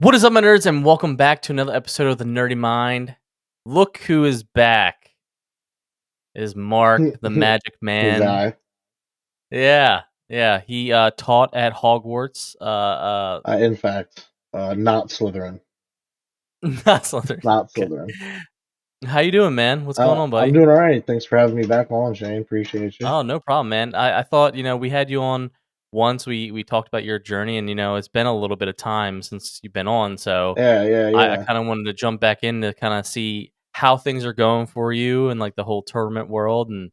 What is up, my nerds, and welcome back to another episode of the Nerdy Mind. Look who is back. It is Mark, the Magic His Man. eye. Yeah. He taught at Hogwarts. In fact, not Slytherin. Not Slytherin. Not Okay. Slytherin. How you doing, man? What's going on, I'm buddy? doing all right. Thanks for having me back on, Shane. Appreciate you. Oh, no problem, man. I thought we had you on once. We talked about your journey, and it's been a little bit of time since you've been on, so Yeah, yeah, I yeah. kind of wanted to jump back in to kind of see how things are going for you and like the whole tournament world, and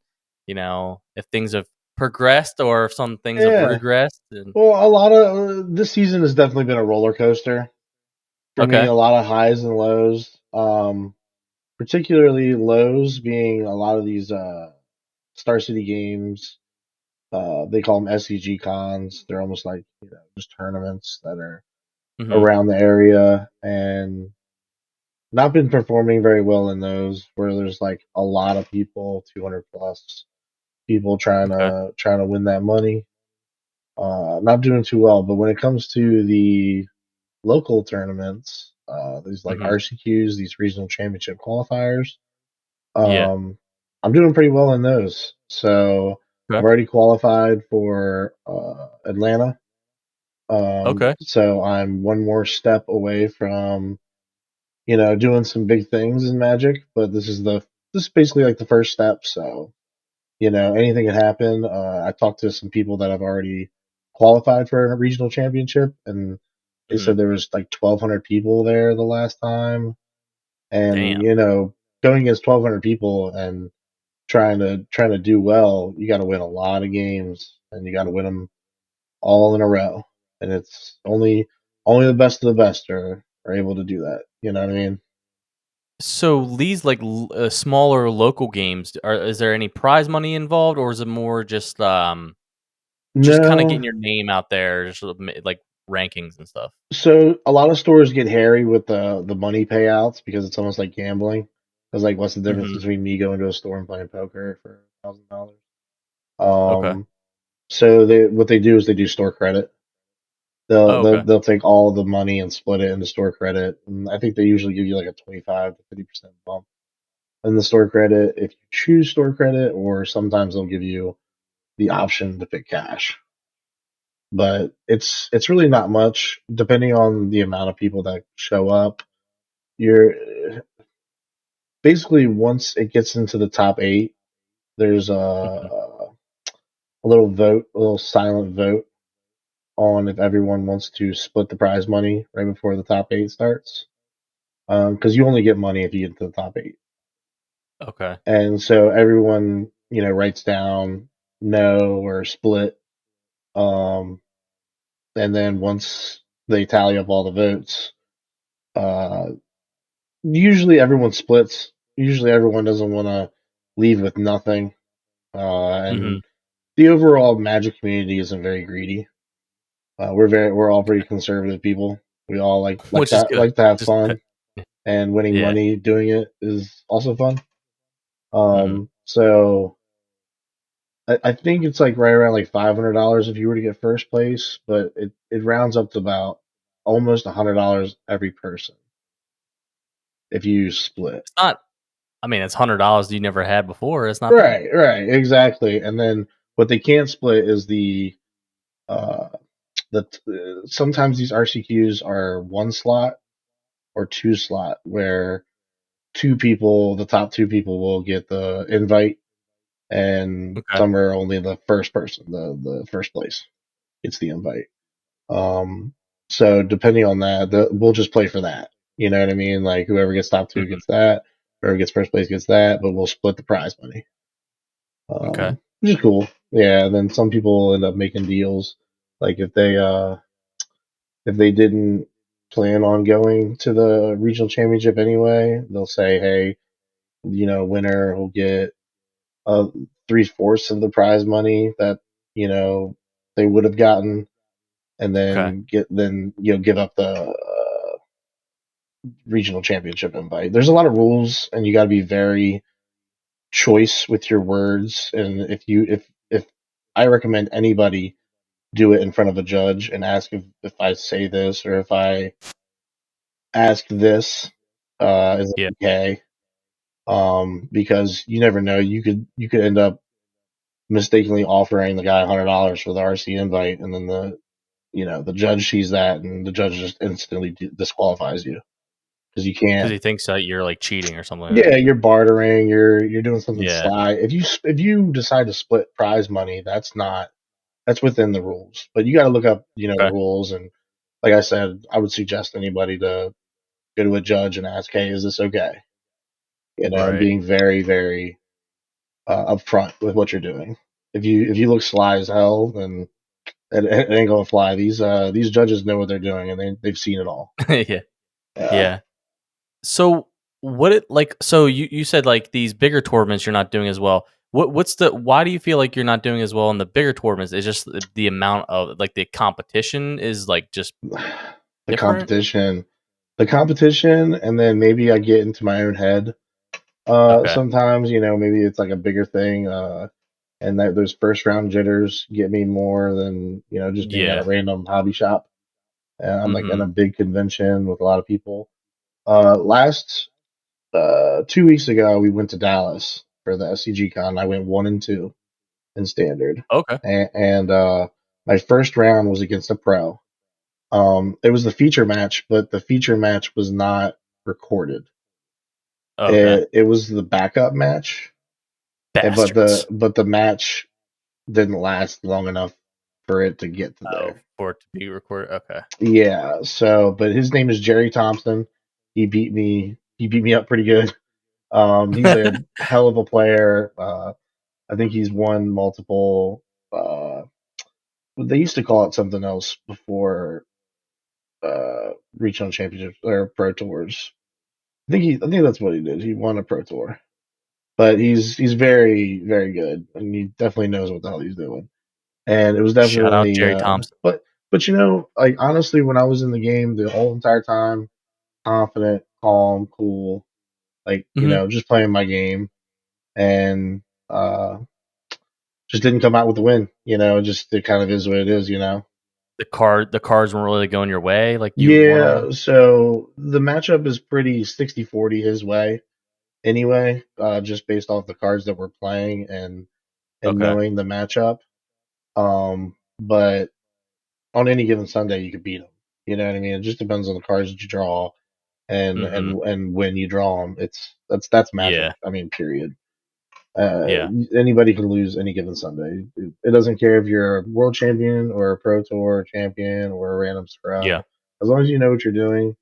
if things have progressed or if some things have Yeah. regressed. And Well, a lot of this season has definitely been a roller coaster for me. okay, A lot of highs and lows. Particularly lows being a lot of these Star City games. They call them SCG cons. They're almost like just tournaments that are hmm, around the area, and not been performing very well in those where there's like a lot of people, 200 plus people okay, trying to win that money. Not doing too well, but when it comes to the local tournaments, these like hmm, RCQs, these regional championship qualifiers, yeah, um, I'm doing pretty well in those. So I've okay, already qualified for Atlanta. okay, So I'm one more step away from doing some big things in Magic, but this is basically like the first step. So, anything can happen. I talked to some people that have already qualified for a regional championship, and they hmm, said there was like 1,200 people there the last time. And damn. going against 1,200 people and trying to do well, you got to win a lot of games, and you got to win them all in a row. And it's only the best of the best are able to do that. You know what I mean? So these like smaller local games, is there any prize money involved, or is it more just kind of getting No. your name out there, just sort of like rankings and stuff? So a lot of stores get hairy with the money payouts because it's almost like gambling. Because like, what's the difference Hmm. between me going to a store and playing poker for $1,000? Okay. So what they do is they do store credit. Oh, okay. They'll take all the money and split it into store credit, and I think they usually give you like a 25 to 50% bump in the store credit if you choose store credit, or sometimes they'll give you the option to pick cash. But it's really not much depending on the amount of people that show up. You're basically once it gets into the top eight, there's Hmm. a little vote, a little silent vote on if everyone wants to split the prize money right before the top eight starts. Because you only get money if you get to the top eight, Okay. and so everyone writes down no or split. Um, and then once they tally up all the votes, uh, usually everyone splits. Usually everyone doesn't want to leave with nothing. And Hmm. the overall Magic community isn't very greedy. We're all pretty conservative people. We all Which is good. like to have Just fun, and winning yeah. money doing it is also fun. Hmm. So I think it's like right around like $500 if you were to get first place, but it rounds up to about almost $100 every person if you split. It's not. I mean, it's $100 you never had before. It's not bad. Right, exactly. And then what they can't split is uh sometimes these RCQs are one slot or two slot where the top two people will get the invite, and Okay. some are only the first person, the first place gets the invite. Um, so depending on that, we'll just play for that. You know what I mean? Like whoever gets top two Hmm. gets that, whoever gets first place gets that, but we'll split the prize money. Okay. Which is cool. Yeah, and then some people end up making deals. Like if they didn't plan on going to the regional championship anyway, they'll say, hey, winner will get 3/4 of the prize money that you know they would have gotten, and Okay. then give up the regional championship invite. There's a lot of rules, and you got to be very choice with your words. And if I recommend anybody do it in front of a judge and ask if I say this or if I ask this, is Yeah, it okay? Because you never know. You could end up mistakenly offering the guy $100 for the RC invite, and then the judge sees that, and the judge just instantly disqualifies you because you because can't. he thinks that you're like cheating or something like Yeah, that. you're bartering. You're doing something Yeah. sly. If you decide to split prize money, that's within the rules. But you got to look up the Okay. rules, and like I said, I would suggest anybody to go to a judge and ask, hey, is this okay? And Right. being very, very upfront with what you're doing. If you look sly as hell, then it ain't gonna fly. These judges know what they're doing, and they've seen it all. Yeah. Yeah. Yeah. So what it like so you said like these bigger tournaments you're not doing as well. What's the why do you feel like you're not doing as well in the bigger tournaments? Is just the amount of like the competition is like just the different? competition, the competition, and then maybe I get into my own head. Okay. Sometimes maybe it's like a bigger thing, and that those first round jitters get me more than just being at a Yeah. random hobby shop. And I'm like in Mhm. a big convention with a lot of people. Last 2 weeks ago, we went to Dallas for the SCG Con. I went 1-2 in standard, Okay. and my first round was against a pro. It was the feature match, but the feature match was not recorded. Okay. It was the backup match, but the Bastards. but the match didn't last long enough for it to get to Oh, there. for it to be recorded. Okay. Yeah, so but his name is Jerry Thompson. He beat me up pretty good. He's a hell of a player. I think he's won multiple. They used to call it something else before regional championships or pro tours. I think that's what he did. He won a pro tour, but he's very very good, and he definitely knows what the hell he's doing. And it was Shout out definitely, Jerry Thompson. but like honestly, when I was in the game the whole entire time, confident, calm, cool, like Mhm. just playing my game, and uh, just didn't come out with the win. Just it kind of is what it is. The cards weren't really going your way like you want them. Yeah, so the matchup is pretty 60-40 his way anyway, just based off the cards that we're playing and Okay. knowing the matchup. But on any given Sunday, you could beat him. You know what I mean? It just depends on the cards that you draw and Mhm. and and when you draw them. That's magic. Yeah. I mean, period. Uh, Yeah. Anybody can lose any given Sunday. It doesn't care if you're a world champion or a pro tour champion or a random Yeah. scrub. As long as you know what you're doing,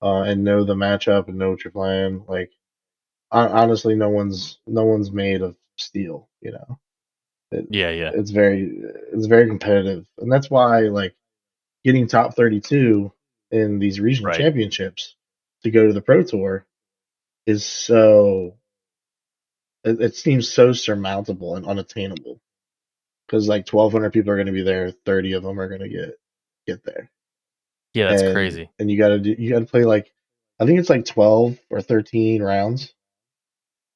and know the matchup and know what you're playing. Like honestly, no one's made of steel. It, Yeah, yeah. it's very competitive, and that's why like getting top 32 in these regional Right. championships to go to the pro tour is so it seems so surmountable and unattainable because like 1,200 people are going to be there, 30 of them are going to get there, Yeah, that's and crazy. and you got to play like I think it's like 12 or 13 rounds,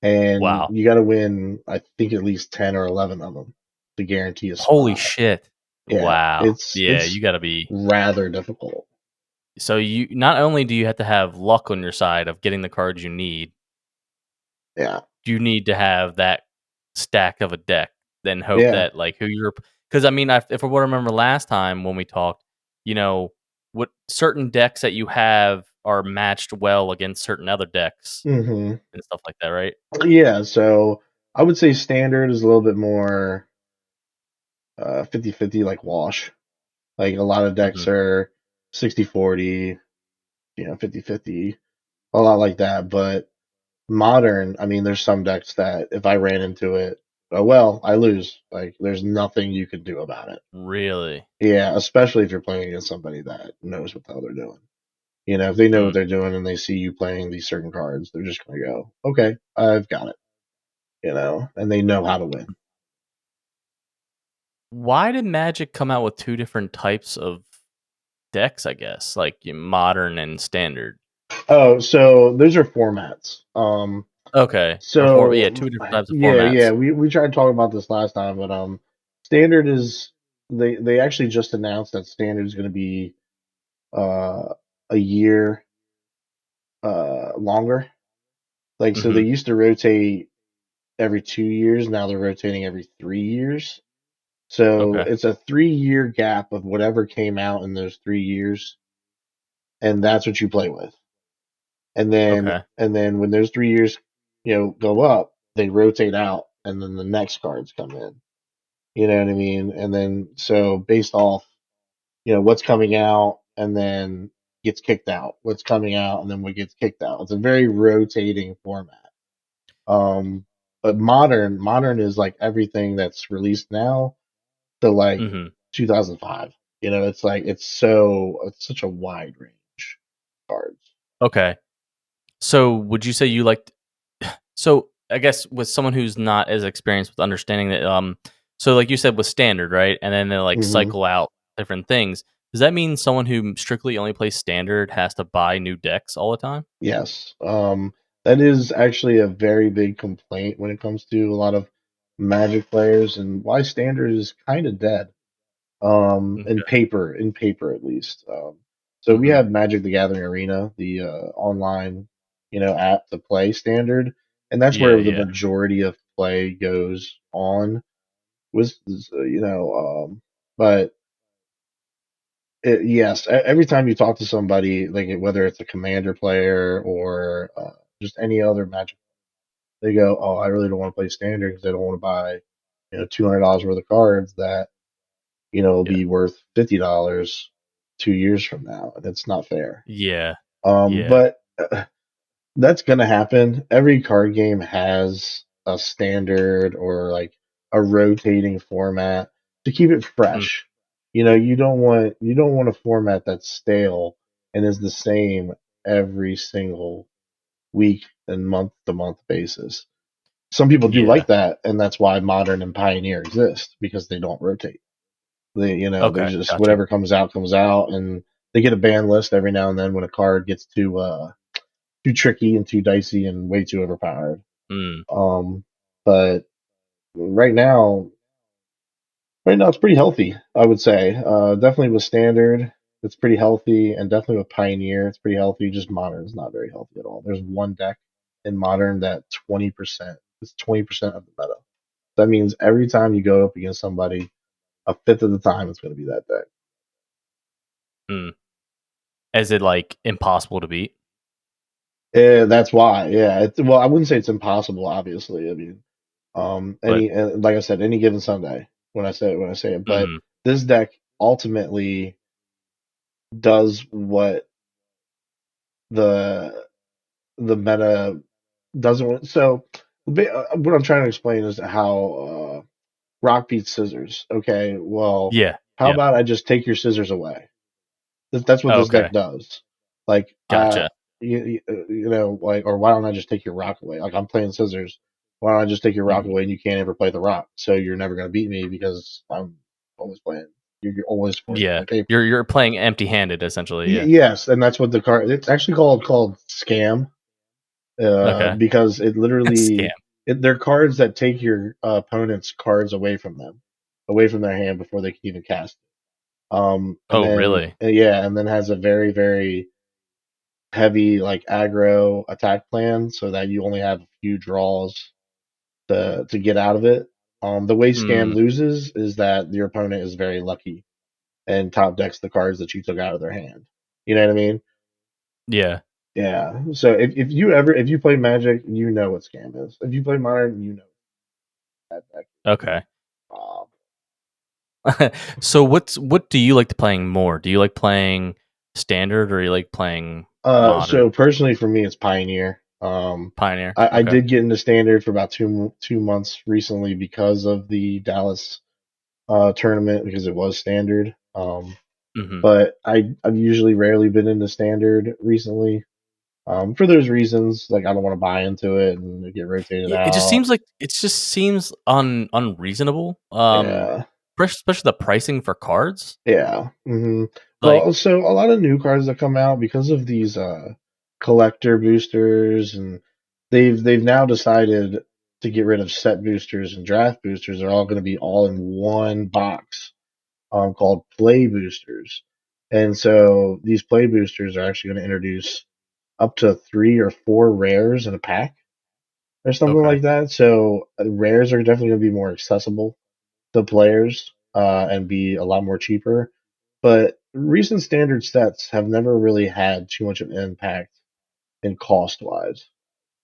and Wow. you got to win I think at least 10 or 11 of them to guarantee a Holy spot. shit. Yeah, Wow. it's Yeah, it's you gotta be rather difficult. so you not only do you have to have luck on your side of getting the cards Yeah, you need to have that stack of a deck, then hope yeah. that, like, who you're because I mean, if I what I remember last time when we talked, you know, what certain decks that you have are matched well against certain other decks hmm and stuff like that, right? Yeah, so I would say standard is a little bit more 50-50 like wash. Like a lot of decks Mhm. are 60-40, 50-50, a lot like that. But modern, I mean, there's some decks that if I ran into it, oh well, I lose. Like there's nothing you can do about it. Really? Yeah, especially if you're playing against somebody that knows what the hell they're doing. If they know what Mm. they're doing and they see you playing these certain cards, they're just gonna go, okay, I've got it. And they know how to win. Why did Magic come out with 2 different types of decks, I guess? Like, modern and standard? Oh, so those are formats. Okay. Or for yeah, So 2 different types of yeah, formats. we tried to talk about this last time, but standard is they actually just announced that standard is going to be uh a year. longer. Like so, they Mhm. used to rotate every 2 years. Now they're rotating every 3 years. So Okay. it's a 3 year gap of whatever came out in those 3 years, and that's what you play with. Okay. And then when those 3 years, go up, they rotate out, and then the next cards come in. You know what I mean? And then so based off, what's coming out, and then gets kicked out. What's coming out, and then what gets kicked out. It's a very rotating format. Um, but modern is like everything that's released now to like Mhm. 2005. It's like it's such a wide range of cards. Okay. So, would you say you liked so, I guess with someone who's not as experienced with understanding that, so like you said with standard, right? And then they like Hmm. cycle out different things. Does that mean someone who strictly only plays standard has to buy new decks all the time? Yes. That is actually a very big complaint when it comes to a lot of Magic players, and why standard is kind of dead. Okay. In paper at least. So we Mhm. have Magic the Gathering Arena, the online, app to play standard, and that's Yeah, where the yeah. majority of play goes on. Was but yes, every time you talk to somebody, like whether it's a Commander player or just any other Magic, they go, "Oh, I really don't want to play standard because I don't want to buy, $200 worth of cards that." Will Yeah. be worth $50 2 years from now, and it's not fair. Yeah. Yeah. But that's gonna happen. Every card game has a standard or like a rotating format to keep it Mm. fresh. You don't want a format that's stale and is the same every single week and month to month basis. Some people do Yeah. like that, and that's why Modern and Pioneer exist because they don't rotate. They Okay, just got you. whatever comes out, and they get a ban list every now and then when a card gets too tricky and too dicey and way too overpowered. Mm. Um, but right now, right now it's pretty healthy, I would say. Definitely with standard, it's pretty healthy, and definitely with Pioneer, it's pretty healthy. Just modern is not very healthy at all. There's one deck in modern that 20%. It's 20% of the meta. That means every time you go up against somebody, a fifth of the time it's going to be that deck. Mm. Is it, like, impossible to beat? Yeah, that's why. Yeah. Well, I wouldn't say it's impossible, obviously. I mean, But like I said, any given Sunday when I say it, but mm. this deck ultimately does what the the meta doesn't want. So, what I'm trying to explain is how rock beats scissors. Okay, well, Yeah. how Yeah. about I just take your scissors away? That's what this Okay. deck does. Like, Gotcha. like, or why don't I just take your rock away? Like, I'm playing scissors. Why don't I just take your rock Mhm. away and you can't ever play the rock? So you're never going to beat me because I'm always playing. You're always forced to Yeah. play paper. You're playing empty-handed, essentially, yeah. Yes, and that's what the card. It's actually called scam, Okay. because it Scam. literally they're cards that take your opponent's cards away from them, away from their hand before they can even cast. And Oh, then really? yeah, and then has a very very heavy like aggro attack plan so that you only have a few draws to get out of it. The way Scam Mm. loses is that your opponent is very lucky and top decks the cards that you took out of their hand. You know what I mean? Yeah. Yeah. So if you play Magic, you know what Scam is. If you play Modern, you know that deck. Okay. Um, So, what do you like to playing more? Do you like playing standard or you like playing modern? so personally for me, it's Pioneer. Pioneer? I Okay. did get into Standard for about 2 months recently because of the Dallas tournament because it was standard. Mhm. But I've usually rarely been into standard recently. For those reasons, like I don't want to buy into it and get rotated It just out. seems like it just seems unreasonable, Yeah, especially the pricing for cards. yeah. Well, Like so a lot of new cards that come out because of these collector boosters, and they've now decided to get rid of set boosters and draft boosters. They're all going to be all in one box, called play boosters. And so these play boosters are actually going to introduce up to 3 or 4 rares in a pack or something Okay. like that. So rares are definitely going to be more accessible to players and be a lot more cheaper. But recent standard sets have never really had too much of an impact in cost wise.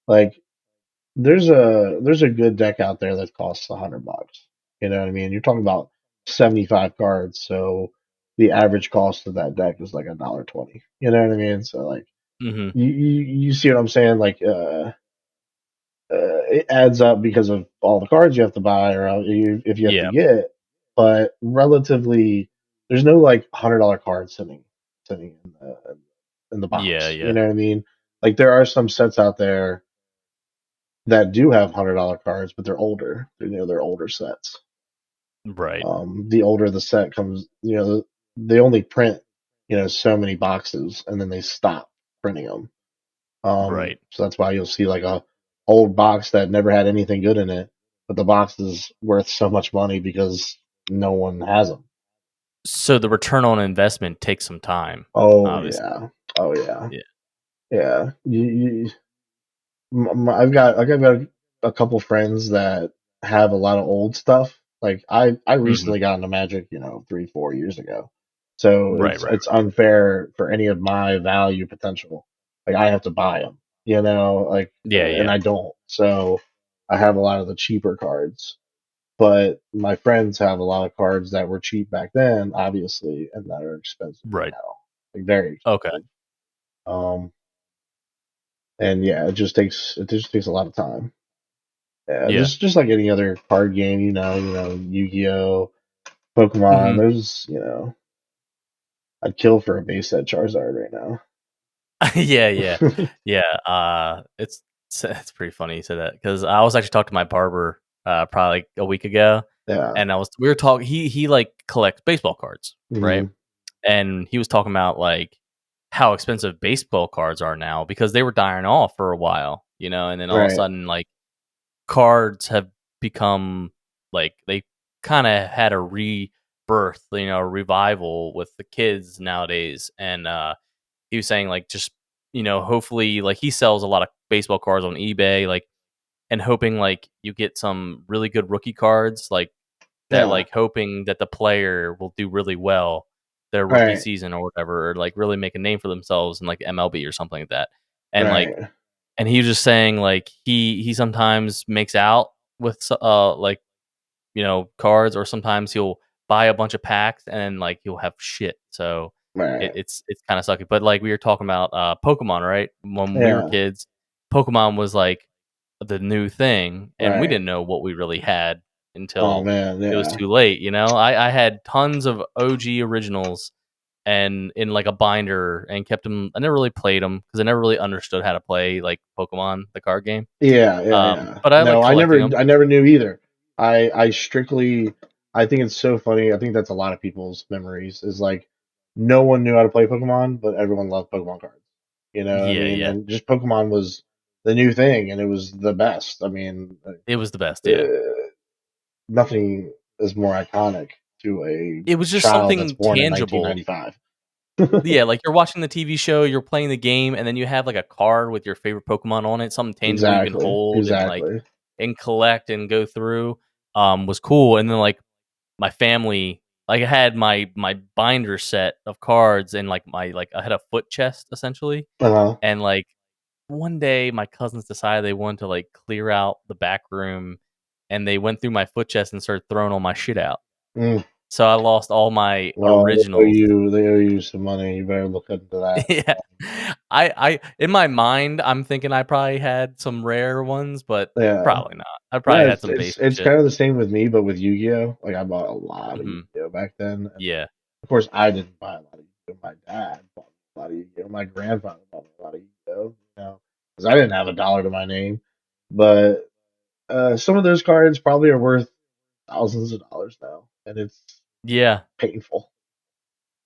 Like there's a good deck out there that costs $100. You know what I mean? You're talking about 75 cards, so the average cost of that deck is like $1.20. You know what I mean? So like Mhm. you see what I'm saying? Like it adds up because of all the cards you have to buy or if you have to Yeah. get, but relatively there's no like $100 card sitting in the Yeah, box. You yeah. know what I mean? Like there are some sets out there that do have $100 cards, but they're older. They're older sets. Right. The older the set comes, they only print so many boxes and then they stop printing them. Right. So that's why you'll see like a old box that never had anything good in it, but the box is worth so much money because no one has them. So the return on investment takes some time, Oh obviously. yeah, oh yeah, Yeah. yeah. I've got a couple friends that have a lot of old stuff. Like I Mhm. recently got into Magic, 3 4 years ago. So Right, right. it's unfair for any of my value potential. Like I have to buy them, like Yeah, and yeah. I don't. So I have a lot of the cheaper cards. But my friends have a lot of cards that were cheap back then, obviously, and that are expensive Right. now, like very Okay. expensive. Um, and yeah, it just takes a lot of time. Yeah, Yeah. just like any other card game, Yu-Gi-Oh, Pokemon. Mhm. I'd kill for a base set Charizard right now. Yeah, yeah. Yeah, it's pretty funny you said that because I was actually talking to my barber, probably, like, a week ago, Yeah. and we were talking he, like, collects baseball cards, right? Hmm. And he was talking about, like, how expensive baseball cards are now because they were dying off for a while, and then all of a Right. sudden, like, cards have become like they kind of had a rebirth, a revival with the kids nowadays. And he was saying like just hopefully like he sells a lot of baseball cards on eBay, like and hoping like you get some really good rookie cards like that, Yeah. like hoping that the player will do really well their rookie Right. season or whatever, or like really make a name for themselves in like MLB or something like that. And like Right. and he was just saying like he sometimes makes out with like cards, or sometimes he'll buy a bunch of packs and then like he'll have shit. So Right. it's kind of sucky. But like we were talking about Pokemon, right? When we were Yeah. kids, Pokemon was like the new thing, and we Right. didn't know what we really had Oh until man. it was Yeah. too late. I had tons of OG originals and in like a binder and kept them. I never really played them because I never really understood how to play like Pokemon, the card game. Yeah, yeah, yeah. But I like No, I collecting never them. I never knew either. I strictly I think it's so funny. I think that's a lot of people's memories is like no one knew how to play Pokemon, but everyone loved Pokemon cards. You know what I Yeah, mean? yeah. And just Pokemon was the new thing and it was the best. I mean, It was the best, yeah. uh, nothing is more iconic to a It was just child that's something born in tangible. 1995. Yeah, like, you're watching the TV show, you're playing the game, and then you have, like, a card with your favorite Pokemon on it, something tangible you can Exactly. hold and, like Exactly. and collect and go through, was cool. And then, like, my family like, I had my binder set of cards and, like, I had a foot chest, essentially, Uh-huh. and, like, one day, my cousins decided they wanted to, like, clear out the back room, and they went through my foot chest and started throwing all my shit out. Mm. So I lost all my Well, originals. they owe you some money. You better look into that. Yeah. I in my mind, I'm thinking I probably had some rare ones, but Yeah. probably not. I No, probably had it's some it's basic it's shit. kind of the same with me, but with Yu-Gi-Oh. Like I bought a lot of Mhm. Yu-Gi-Oh back then, and Yeah. of course I didn't buy a lot of Yu-Gi-Oh. My dad bought a lot of Yu-Gi-Oh. My grandfather bought a lot of Yu-Gi-Oh. Because I didn't have a dollar to my name. But some of those cards probably are worth thousands of dollars now, and it's Yeah. painful.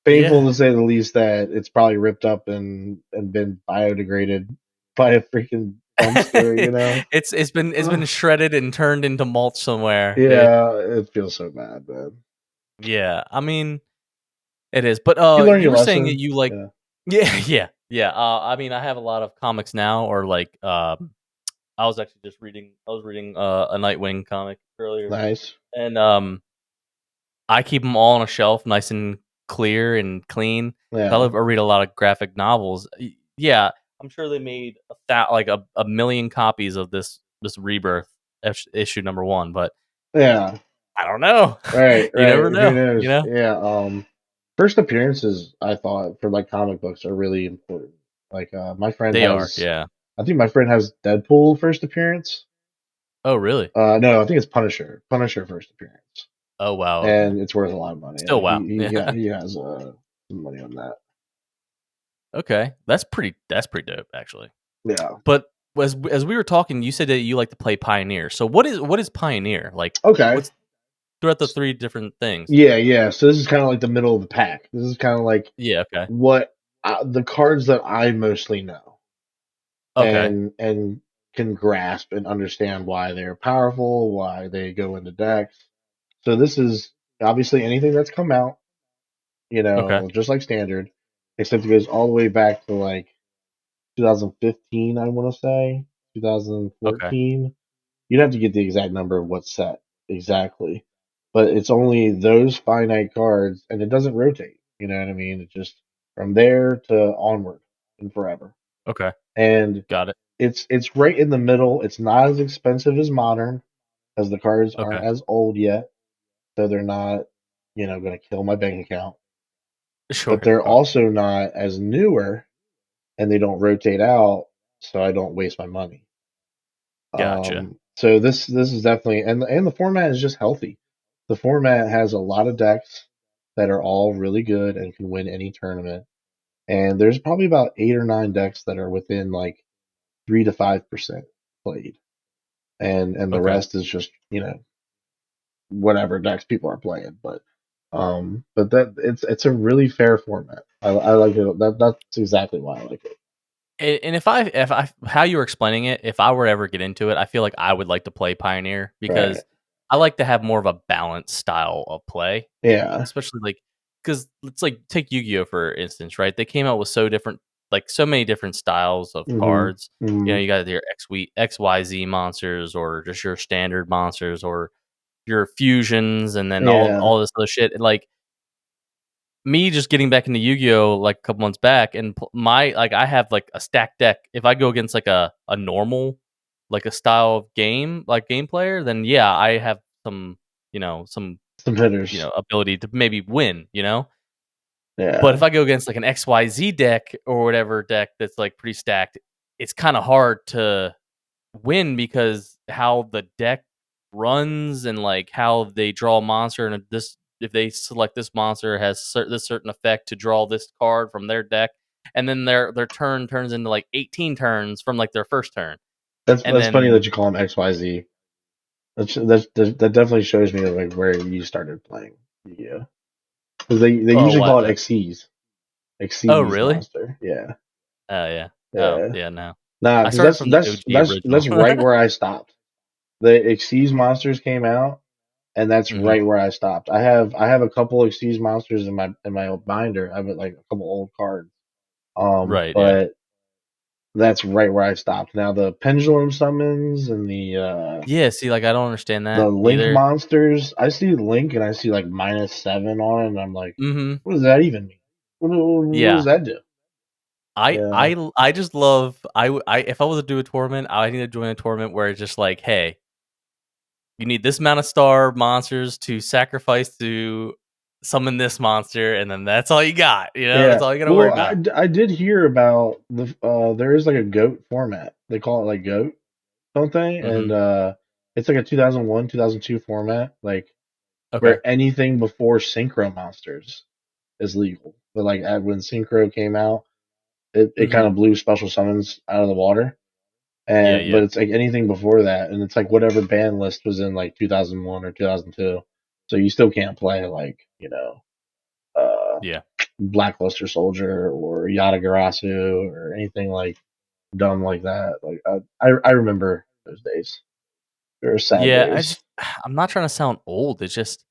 Yeah. Painful to say the least that it's probably ripped up and been biodegraded by a freaking dumpster. It's been shredded and turned into mulch somewhere, dude. Yeah, it feels so bad, man. Yeah. I mean, it is. But You learn you your were saying that lesson. you like Yeah. Yeah, yeah, yeah. I mean, I have a lot of comics now, or like, I was actually just reading. I was reading a Nightwing comic earlier, Nice. and I keep them all on a shelf, nice and clear and clean. Yeah. I read a lot of graphic novels. Yeah, I'm sure they made like a million copies of this Rebirth issue number one, but Yeah. I don't know. Right, You right. never Who know. You knows? know, Yeah. First appearances I thought for like comic books are really important. Like my friend they are. has Yeah. I think my friend has Deadpool first appearance. Oh, really? No, I think it's Punisher. Punisher first appearance. Oh, wow. Okay. And it's worth a lot of money. Still, Like wow. Yeah. he has some money on that. Okay, that's pretty dope, actually. Yeah. But as we were talking, you said that you like to play Pioneer. So what is Pioneer like? Okay. What's throughout the three different things? Yeah, yeah. So this is kind of like the middle of the pack. This is kind of like Yeah. Okay. what the cards that I mostly know Okay. and can grasp and understand why they're powerful, why they go into decks. So this is obviously anything that's come out, Okay. just like standard, except it goes all the way back to like 2015, I want to say, Okay. 2014. You'd have to get the exact number of what's set exactly, but it's only those finite cards, and it doesn't rotate. You know what I mean? It's just from there to onward and forever. Okay. And Got it. it's right in the middle. It's not as expensive as modern, as the cards aren't Okay. as old yet, so they're not, going to kill my bank account. Sure. But they're Sure. also not as newer, and they don't rotate out, so I don't waste my money. Gotcha. So this is definitely, and the format is just healthy. The format has a lot of decks that are all really good and can win any tournament. And there's probably about 8 or 9 decks that are within like 3 to 5% played, and the Okay. rest is just whatever decks people are playing. But that it's a really fair format. I like it. That's exactly why I like it. And if I how you were explaining it, if I were to ever get into it, I feel like I would like to play Pioneer Right? because I like to have more of a balanced style of play, Yeah. especially like because it's like take Yu-Gi-Oh for instance, right? They came out with so many different styles of Mhm. cards. You know, Mhm. you got your XYZ monsters, or just your standard monsters, or your fusions, and then Yeah. all this other shit. And like me just getting back into Yu-Gi-Oh like a couple months back, and my like I have like a stacked deck. If I go against like a normal like a style of game player, then yeah, I have some Some hitters. ability to maybe win. But if Yeah. I go against like an XYZ deck or whatever deck that's like pretty stacked, it's kind of hard to win because how the deck runs and like how they draw a monster, and if they select this monster has this certain effect to draw this card from their deck, and then their turn turns into like 18 turns from like their first turn, and That's funny then that you call him XYZ. That definitely shows me like where you started playing. Yeah, because they oh usually what call it Xyz. oh Xyz really monster. Yeah, oh yeah oh yeah. yeah no Nah, I because started from the OG that's original. right where I stopped. The Xyz monsters came out, and that's hmm right where I stopped. I have a couple Xyz monsters in my old binder. I have like a couple old cards. right yeah But that's right where I stopped. Now the pendulum summons and yeah see like I don't understand the that link either. monsters. I see link and I see like -7 on it, and I'm like, hmm what does that even mean? What yeah does that do? Yeah, I just love I if I was to do a tournament, I need to join a tournament where it's just like, hey, you need this amount of star monsters to sacrifice to summon this monster, and then that's all you got. That's yeah. all you got to worry Well, about. I did hear about there is like a goat format. They call it like goat, don't they? And hmm it's like a 2001 2002 format, like Okay. where anything before synchro monsters is legal. But like when synchro came out, it kind hmm of blew special summons out of the water. Yeah. And Yeah. but it's like anything before that, and it's like whatever ban list was in like 2001 or 2002. So you still can't play like Yeah. Blackluster Soldier or Yatagarasu or anything like dumb like that. Like I remember those days. They were sad Yeah. days. I'm not trying to sound old. It's just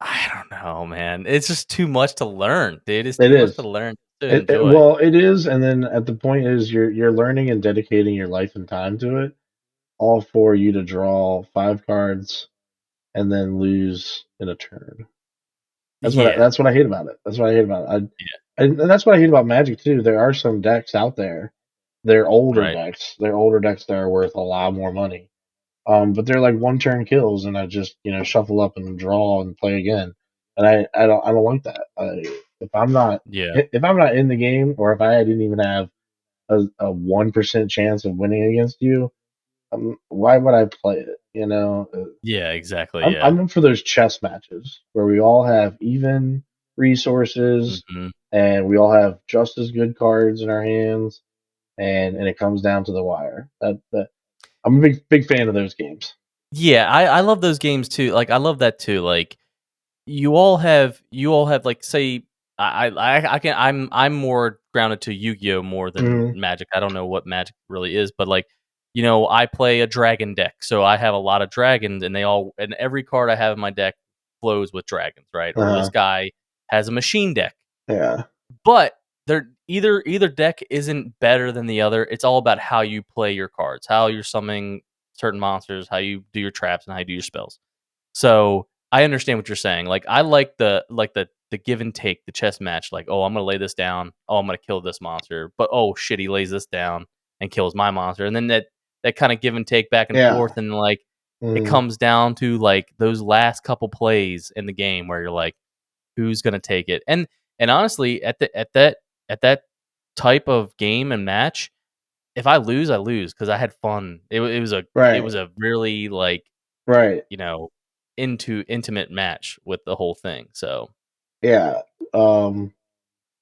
I don't know, man. It's just too much to learn, dude. It's It too much to is. learn. to enjoy. Well, it is, and then at the point is you're learning and dedicating your life and time to it, all for you to draw 5 cards and then lose in a turn. Yeah, That's what I hate about it. That's what I hate about it. yeah, And that's what I hate about Magic too. There are some decks out there. They're older right. decks. They're older decks that are worth a lot more money. But they're like one turn kills, and I just shuffle up and draw and play again. And I don't like that. If I'm not Yeah, if I'm not in the game, or if I didn't even have a 1% chance of winning against you, why would I play it? yeah, exactly. I'm Yeah. in for those chess matches where we all have even resources Hmm. and we all have just as good cards in our hands, and it comes down to the wire. That I'm a big fan of those games. Yeah, I love those games too. Like I love that too. Like you all have like say I can I'm more grounded to Yu-Gi-Oh more than Hmm. Magic. I don't know what Magic really is, but like I play a dragon deck, so I have a lot of dragons, and every card I have in my deck flows with dragons, right? Or this Uh, guy has a machine deck, yeah. but they're either deck isn't better than the other. It's all about how you play your cards, how you're summoning certain monsters, how you do your traps, and how you do your spells. So I understand what you're saying. Like I like the give and take, the chess match. Like, oh, I'm gonna lay this down. Oh, I'm gonna kill this monster. But oh shit, he lays this down and kills my monster. And then that kind of give and take back and Yeah. forth, and like it Mm, comes down to like those last couple plays in the game where you're like, who's gonna take it? And honestly, at that type of game and match, if I lose, I lose because I had fun. It was right. a really like Right. you know, intimate match with the whole thing. So, Yeah. Um.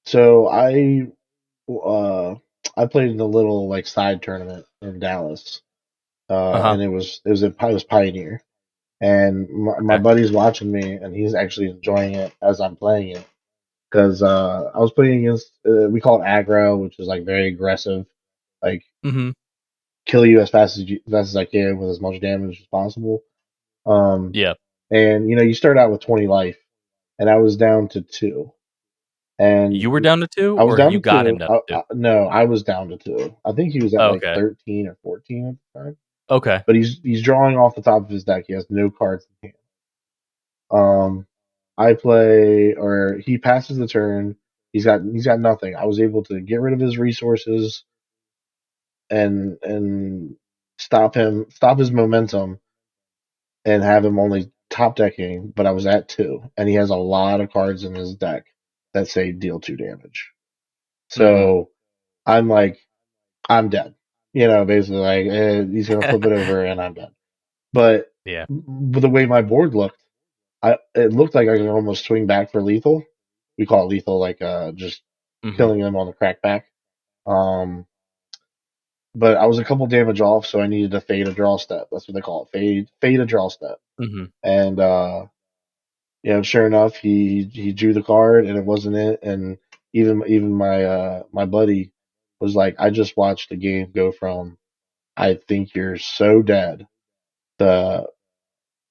So uh I played in a little like side tournament in Dallas. uh-huh. And it was Pioneer, and my Okay. buddy's watching me, and he's actually enjoying it as I'm playing it because I was playing against we call it aggro, which is like very aggressive, like Mhm. kill you as fast as I can with as much damage as possible. Um, Yeah. and you start out with 20 life, and I was down to two, and You were down to 2 I was or down you to got him two. down to 2? No, I was down to two. I think he was at like Okay. 13 or 14 at the time, Okay. but he's drawing off the top of his deck. He has no cards in hand. I play, or he passes the turn. He's got nothing. I was able to get rid of his resources and stop his momentum, and have him only top decking. But I was at two, and he has a lot of cards in his deck that say deal 2 damage. Mhm. So I'm like, I'm dead. Basically like he's gonna flip it over, and I'm dead. But Yeah. with the way my board looked, it looked like I could almost swing back for lethal. We call it lethal, like just Mhm. killing them on the crackback. Um, but I was a couple damage off, so I needed to fade a draw step. That's what they call it, fade a draw step. Mhm. And sure enough, he drew the card, and it wasn't it. And even my buddy was like, I just watched the game go from I think you're so dead to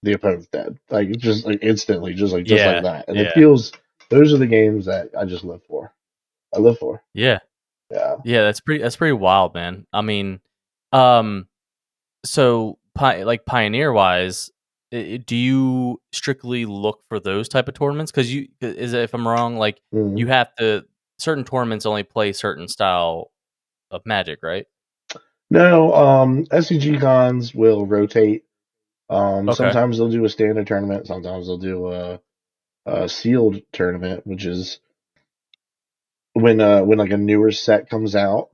the opponent's dead, like just like instantly, just like Yeah. that. And it Yeah. feels those are the games that I just live for. I live for. Yeah. Yeah. Yeah, that's pretty wild, man. I mean, um, so like Pioneer wise, do you strictly look for those type of tournaments? Because if I'm wrong, like Mhm. you have to certain tournaments only play certain style of Magic, right? No, SCG cons will rotate. Okay. Sometimes they'll do a standard tournament. Sometimes they'll do a sealed tournament, which is when like a newer set comes out.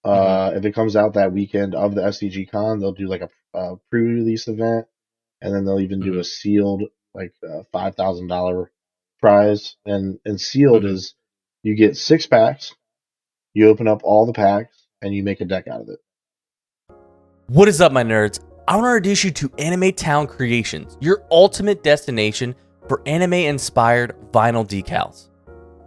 Mhm. If it comes out that weekend of the SCG con, they'll do like a pre-release event, and then they'll even do Mhm. a sealed like $5,000 prize. And sealed Mhm. is you get 6 packs, you open up all the packs, and you make a deck out of it. What is up, my nerds? I want to introduce you to Anime Town Creations, your ultimate destination for anime-inspired vinyl decals.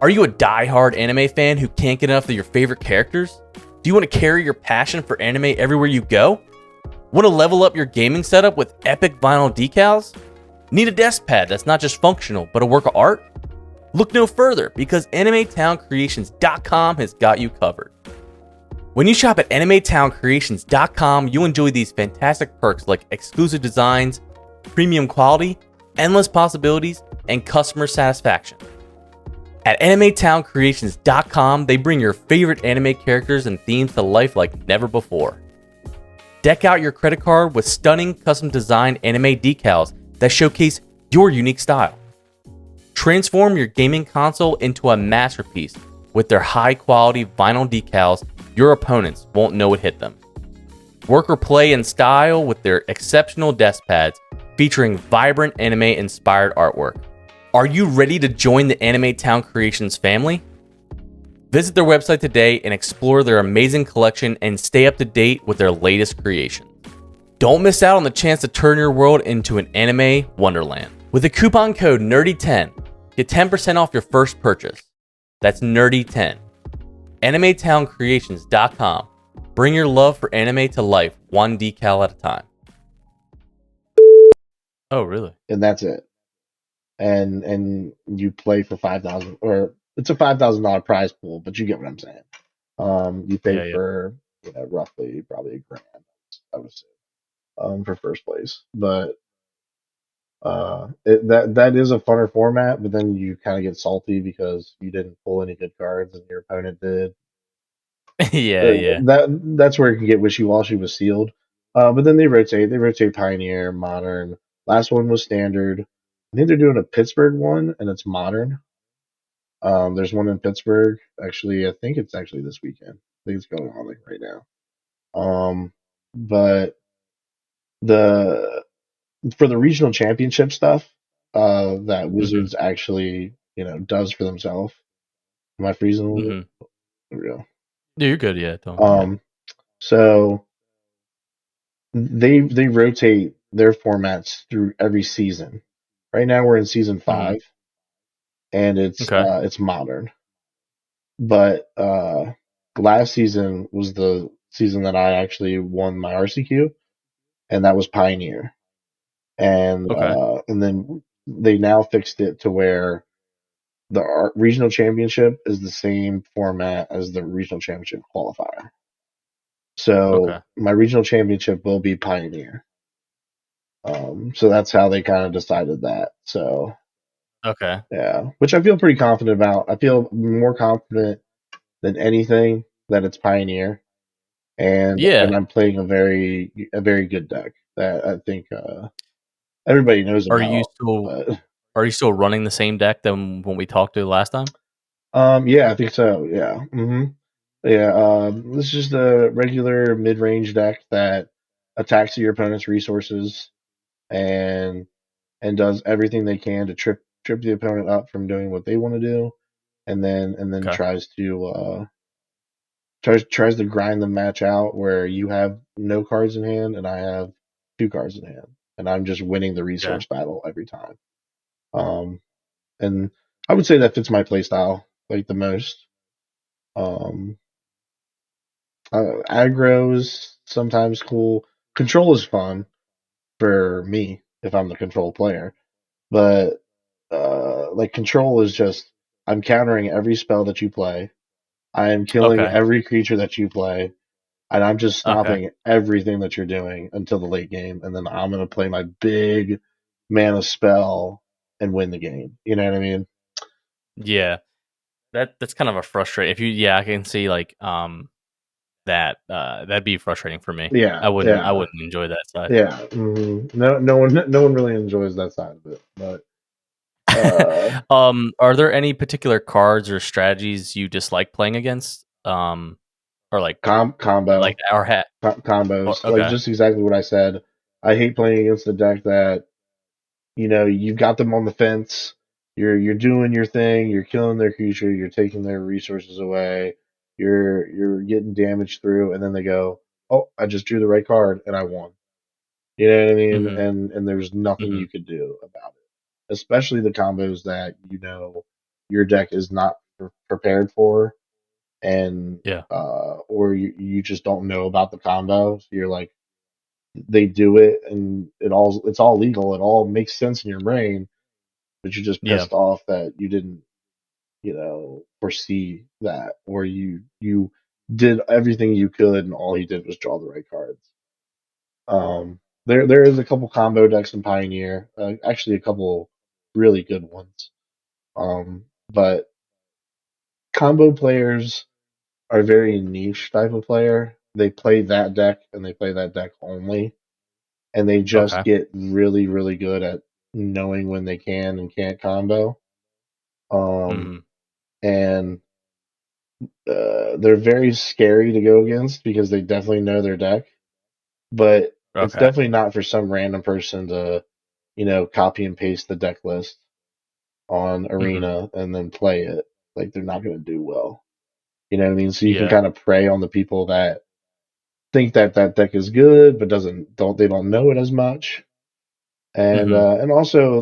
Are you a die-hard anime fan who can't get enough of your favorite characters? Do you want to carry your passion for anime everywhere you go? Want to level up your gaming setup with epic vinyl decals? Need a desk pad that's not just functional, but a work of art? Look no further because AnimeTownCreations.com has got you covered. When you shop at AnimeTownCreations.com, you enjoy these fantastic perks like exclusive designs, premium quality, endless possibilities, and customer satisfaction. At AnimeTownCreations.com, they bring your favorite anime characters and themes to life like never before. Deck out your credit card with stunning custom designed anime decals that showcase your unique style. Transform your gaming console into a masterpiece with their high quality vinyl decals. Your opponents won't know it hit them. Work or play in style with their exceptional desk pads featuring vibrant anime inspired artwork. Are you ready to join the Anime Town Creations family? Visit their website today and explore their amazing collection and stay up to date with their latest creations. Don't miss out on the chance to turn your world into an anime wonderland. With the coupon code NERDY10, get 10% off your first purchase. That's NERDY10. AnimeTownCreations.com. Bring your love for anime to life, one decal at a time. Oh, really? and that's it. And you play for 5,000, or it's a $5,000 prize pool, but you get what I'm saying. You pay Yeah, yeah. for roughly probably a grand, I would say, for first place. But that is a funner format. But then you kind of get salty because you didn't pull any good cards and your opponent did. Yeah, yeah. That's where it can get wishy washy with sealed. But then they rotate. They rotate Pioneer, Modern. Last one was Standard. I think they're doing a Pittsburgh one, and it's Modern. There's one in Pittsburgh. Actually, I think it's actually this weekend. I think it's going on like right now. But the for the regional championship stuff, that Mm-hmm. Wizards actually does for themselves. Am I freezing a little bit? Mm-hmm. There we go. Yeah, you're good. Yeah, don't. Yeah. Um, so they rotate their formats through every season. Right now we're in season Mm-hmm. 5, and Okay. it's modern. But last season was the season that I actually won my RCQ, and that was Pioneer. Okay. And then they now fixed it to where the regional championship is the same format as the regional championship qualifier. So Okay. my regional championship will be Pioneer. So that's how they kind of decided that. So Okay. yeah, which I feel pretty confident about. I feel more confident than anything that it's Pioneer, and Yeah. I'm playing a very good deck that I think everybody knows Are you about. still But are you still running the same deck than when we talked to last time? yeah, I think so. Yeah, yeah. This is just a regular mid-range deck that attacks your opponent's resources and does everything they can to trip the opponent up from doing what they want to do, and then Okay. tries to grind the match out where you have no cards in hand and I have 2 cards in hand, and I'm just winning the Okay. resource battle every time. Um, and I would say that fits my playstyle like the most. Um, Aggro is sometimes cool. Control is fun for me if I'm the control player, but like control is just I'm countering every spell that you play. I am killing Okay. every creature that you play, and I'm just Okay. stopping everything that you're doing until the late game, and then I'm gonna play my big mana spell and win the game. You know what I mean? Yeah. That's kind of a frustrating. If you, yeah, I can see like that that'd be frustrating for me. Yeah, I yeah, wouldn't enjoy that side. yeah. No one really enjoys that side of it, but Are there any particular cards or strategies you dislike playing against? Or combo or hat? combos, like Okay. just exactly what I said. I hate playing against a deck that you've got them on the fence. You're doing your thing. You're killing their creature. You're taking their resources away. You're getting damage through, and then they go, "Oh, I just drew the right card and I won." You know what I mean? Mm-hmm. And there's nothing Mm-hmm. you could do about it. Especially the combos that your deck is not prepared for, and Yeah. or you just don't know about the combo. So you're like, they do it, and it's all legal. It all makes sense in your brain, but you're just Yeah. pissed off that you didn't. foresee that, or you did everything you could and all he did was draw the right cards. There is a couple combo decks in Pioneer, actually a couple really good ones. But combo players are a very niche type of player. They play that deck and they play that deck only, and they just Okay. get really, really good at knowing when they can and can't combo. Um, Mhm. and they're very scary to go against because they definitely know their deck, but it's Okay. definitely not for some random person to, copy and paste the deck list on Mhm. Arena and then play it. Like they're not going to do well. You know what I mean? So you can Yeah. kind of prey on the people that think that that deck is good, but don't know it as much, Mhm. and also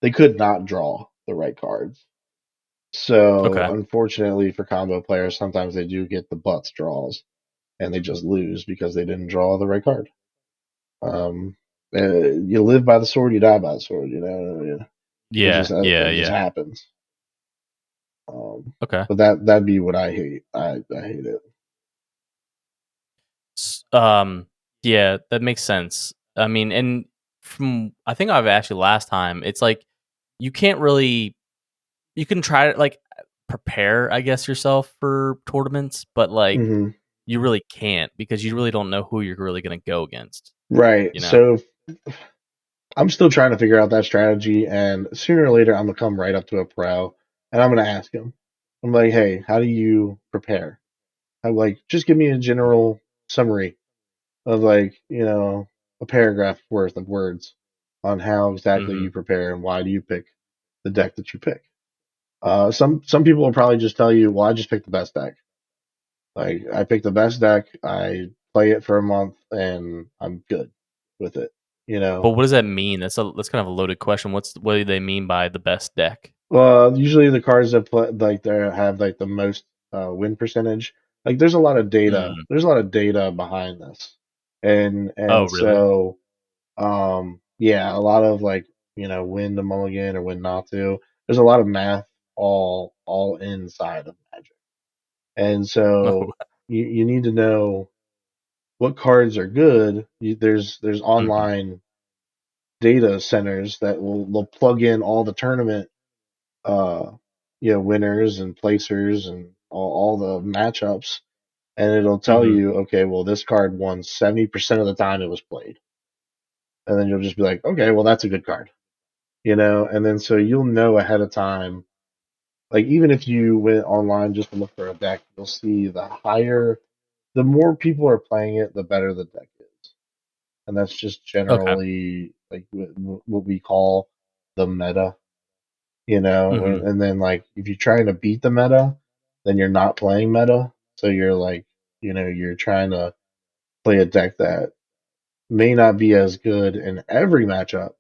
they could not draw the right cards. So Okay. unfortunately for combo players, sometimes they do get the butts draws and they just lose because they didn't draw the right card. Um, you live by the sword, you die by the sword. Yeah. Yeah. it just Yeah. happens. Okay. But that'd be what I hate. I hate it. S- um. Yeah, that makes sense. I mean, and from I think I've asked you last time, it's like you can't really you can try to like prepare, I guess, yourself for tournaments, but like Hmm. you really can't because you really don't know who you're really going to go against. Right. You know. So I'm still trying to figure out that strategy, and sooner or later I'm gonna come right up to a pro and I'm gonna ask him. I'm like, hey, how do you prepare? I'm like, just give me a general summary of like, a paragraph worth of words on how exactly Mm-hmm. you prepare and why do you pick the deck that you pick. Some people will probably just tell you, well, I just picked the best deck. Like I picked the best deck, I play it for a month, and I'm good with it. You But know, what does that mean? That's kind of a loaded question. What do they mean by the best deck? Usually the cards that play like they have like the most win percentage. Like there's a lot of data. Mm. There's a lot of data behind this, Oh, and really? so yeah, a lot of like win to mulligan or win not to. There's a lot of math all inside of Magic, and Oh. so you need to know what cards are good. There's Mhm. online data centers that will they'll plug in all the tournament uh, winners and placers and all the matchups, and it'll tell Mhm. you, okay, well, this card won 70% of the time it was played, and then you'll just be like, okay, well, that's a good card, and then so you'll know ahead of time. Like even if you went online just to look for a deck, you'll see the more people are playing it, the better the deck is, and that's just Okay. generally like what we call the meta. Mhm. And then like if you're trying to beat the meta, then you're not playing meta. So you're like, you're trying to play a deck that may not be as good in every matchup,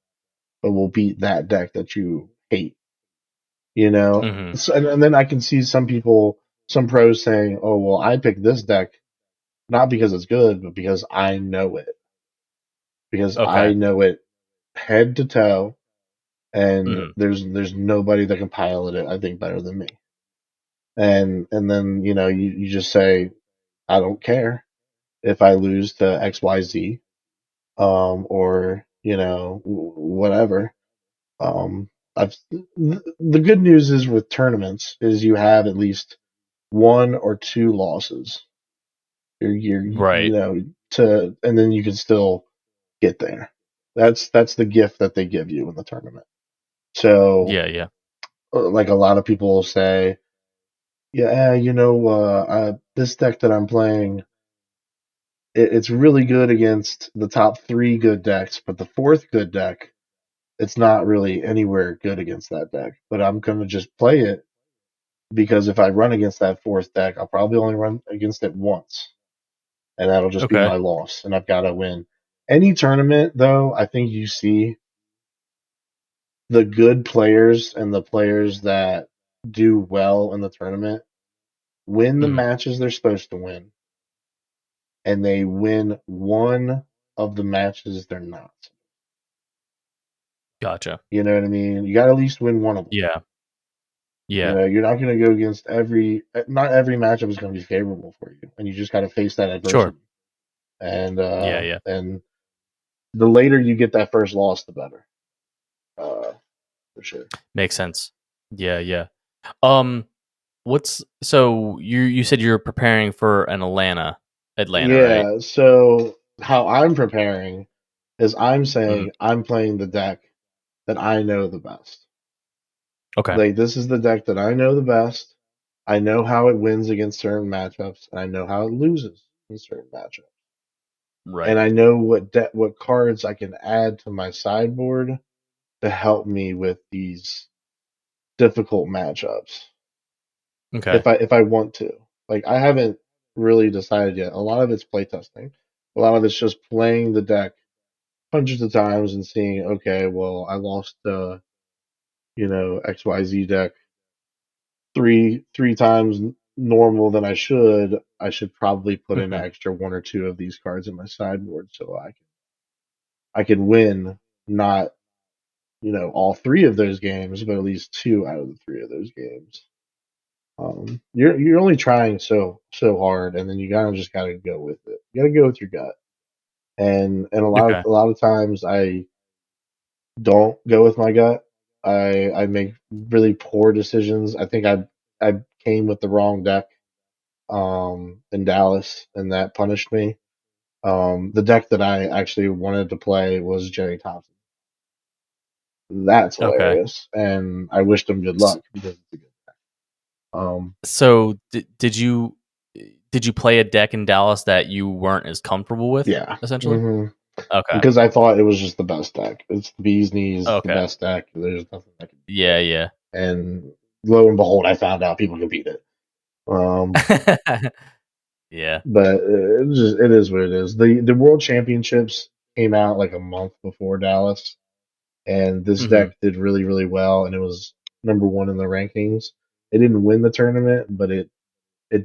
but will beat that deck that you hate, Mhm. So, and then I can see some pros saying, oh, well, I picked this deck not because it's good, but because I Okay. know it head to toe, and Mhm. there's nobody that can pilot it, I think, better than me. And then you just say I don't care if I lose to XYZ, or whatever. um I've the good news is with tournaments is you have at least one or two losses. You're Right. to and then you can still get there. That's the gift that they give you in the tournament. So Yeah. like a lot of people will say, yeah, this deck that I'm playing, it's really good against the top three good decks, but the fourth good deck, it's not really anywhere good against that deck. But I'm gonna just play it because if I run against that fourth deck, I'll probably only run against it once, and that'll just be Okay. my loss, and I've got to win. Any tournament, though, I think you see the good players and the players that do well in the tournament win the Mhm. matches they're supposed to win, and they win one of the matches they're not. Gotcha. You know what I mean? You got to at least win one of them. Yeah. Yeah. You're not going to go against not every matchup is going to be favorable for you, and you just got to face that Sure. adversity. And Yeah. Yeah. the later you get that first loss, the better, for sure. Makes sense. Yeah. Yeah. Um, so you said you're preparing for an Atlanta, right? Yeah. So how I'm preparing is I'm Mhm. saying I'm playing the deck that I know the best. Okay. Like this is the deck that I know the best. I know how it wins against certain matchups, and I know how it loses in certain matchups. And Right. I know what cards I can add to my sideboard to help me with these difficult matchups Okay. if I want to. Like I haven't really decided yet. A lot of it's playtesting. A lot of it's just playing the deck hundreds of times and seeing, okay, well, I lost XYZ deck three times normal than I should. I should probably put in an Mhm. extra one or two of these cards in my sideboard so I can win not all three of those games, but at least two out of the three of those games. You're only trying so hard, and then you gotta just gotta go with it. You gotta go with your gut, and a lot of Okay. a lot of times I don't go with my gut. I make really poor decisions. I think I came with the wrong deck in Dallas, and that punished me. The deck that I actually wanted to play was Jerry Thompson. That's Okay. hilarious, and I wished him good S- luck because it's a good. Um, So did you play a deck in Dallas that you weren't as comfortable with, yeah, essentially? Okay. because I thought it was just the best deck. It's the bee's knees, the Okay. best deck. There's nothing that can beat Yeah. it. Yeah. And lo and behold, I found out people can beat it. Um, Yeah. but it is what it is. The World Championships came out like a month before Dallas, and this Mhm. deck did really really well, and it was number one in the rankings. It didn't win the tournament, but it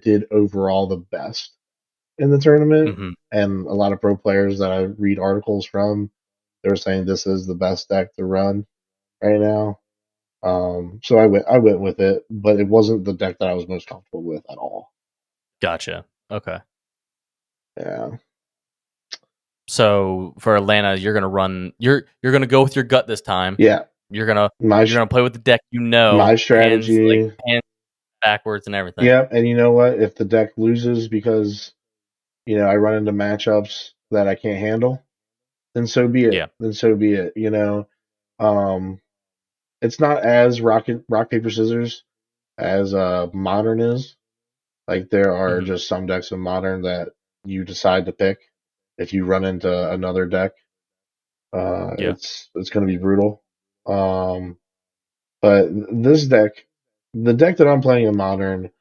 did overall the best in the tournament. Mhm. And a lot of pro players that I read articles from, they were saying this is the best deck to run right now. So I went with it, but it wasn't the deck that I was most comfortable with at all. Gotcha. Okay. Yeah, So for Atlanta, you're gonna go with your gut this time. yeah. You're gonna My you're gonna play with the deck you my know, strategy. hands backwards and everything. Yeah, and you know what? If the deck loses because I run into matchups that I can't handle, then so be it. Yeah. Then so be it. Um, it's not as rock paper scissors as modern is. Like there are Mhm. just some decks in modern that you decide to pick if you run into another deck. Yeah. It's going to be brutal. Um, but this deck, the deck that I'm playing in modern,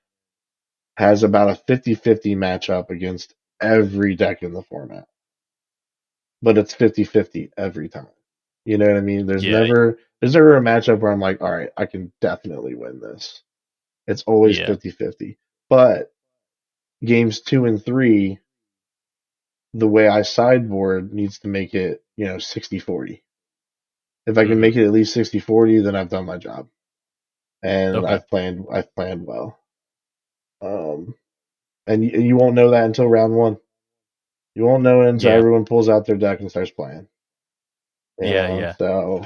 has about a 50-50 matchup against every deck in the format. But it's 50-50 every time. You know what I mean? Yeah. There's never a matchup where I'm like, all right, I can definitely win this. It's always Yeah. 50-50. But games 2 and 3, the way I sideboard needs to make it, 60-40. If I can Mhm. make it at least 60-40, then I've done my job. And Okay. I've planned well. Um, and you won't know that until round one. You won't know it until Yeah. everyone pulls out their deck and starts playing. Yeah, yeah. So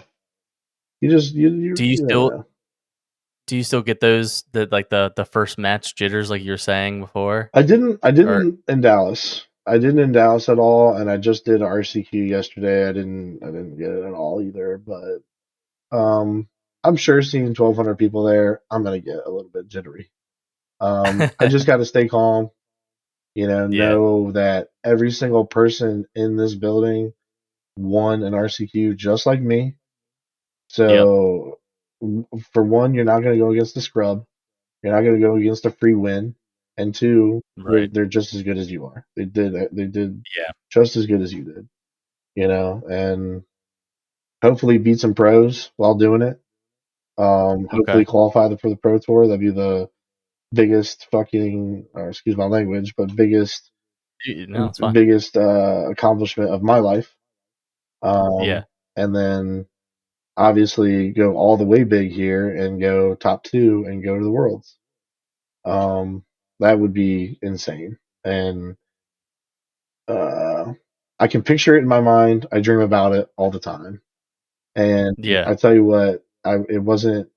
you just Do you you never still know. do you still get the first match jitters like you were saying before? Or I didn't in Dallas. I didn't in Dallas at all, and I just did RCQ yesterday. I didn't get it at all either. But I'm sure seeing 1,200 people there, I'm gonna get a little bit jittery. I just got to stay calm. yeah. Know that every single person in this building won an RCQ just like me. Yep. So, for one, you're not going to go against the scrub. You're not going to go against a free win. And two, they're Right. they're just as good as you are. They did Yeah. just as good as you did. And hopefully beat some pros while doing it. Hopefully Okay. qualify for the pro tour. That'd be the biggest fucking, or excuse my language, but biggest No, it's fine. biggest accomplishment of my life. Yeah. And then obviously go all the way big here and go top two and go to the Worlds. Um, that would be insane. And uh, I can picture it in my mind. I dream about it all the time. And Yeah. I tell you what, it wasn't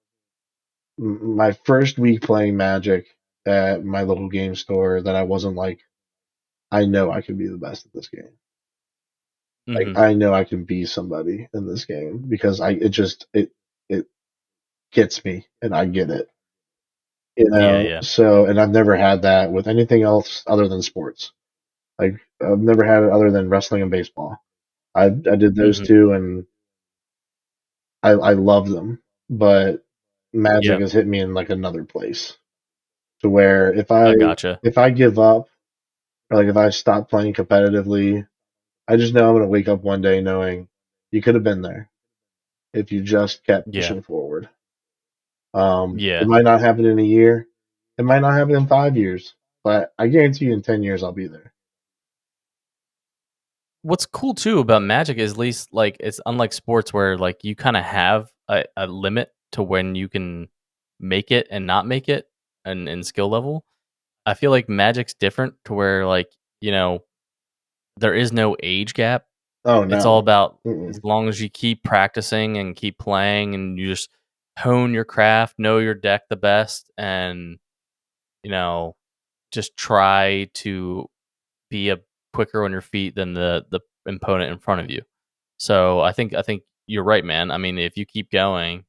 my first week playing Magic at my local game store that I wasn't like, I know I can be the best at this game. Like Mhm. I know I can be somebody in this game because it gets me and I get it. You Yeah, know, yeah. so and I've never had that with anything else other than sports. Like I've never had it other than wrestling and baseball. I did those Mhm. two and I love them, but Magic Yeah. has hit me in like another place to where I gotcha. if I give up or like if I stop playing competitively, I just know I'm gonna wake up one day knowing you could have been there if you just kept Yeah. pushing forward. It Yeah. might not happen in a year, it might not happen in 5 years, but I guarantee you in 10 years I'll be there. What's cool too about Magic is at least like it's unlike sports where like you kind of have a limit to when you can make it and not make it and in skill level. I feel like Magic's different to where like, you know, there is no age gap. Oh It's all no. about as Mm-mm. long as you keep practicing and keep playing and you just hone your craft, know your deck the best and, you know, just try to be a quicker on your feet than the opponent in front of you. So I think you're right, man. I mean, if you keep going,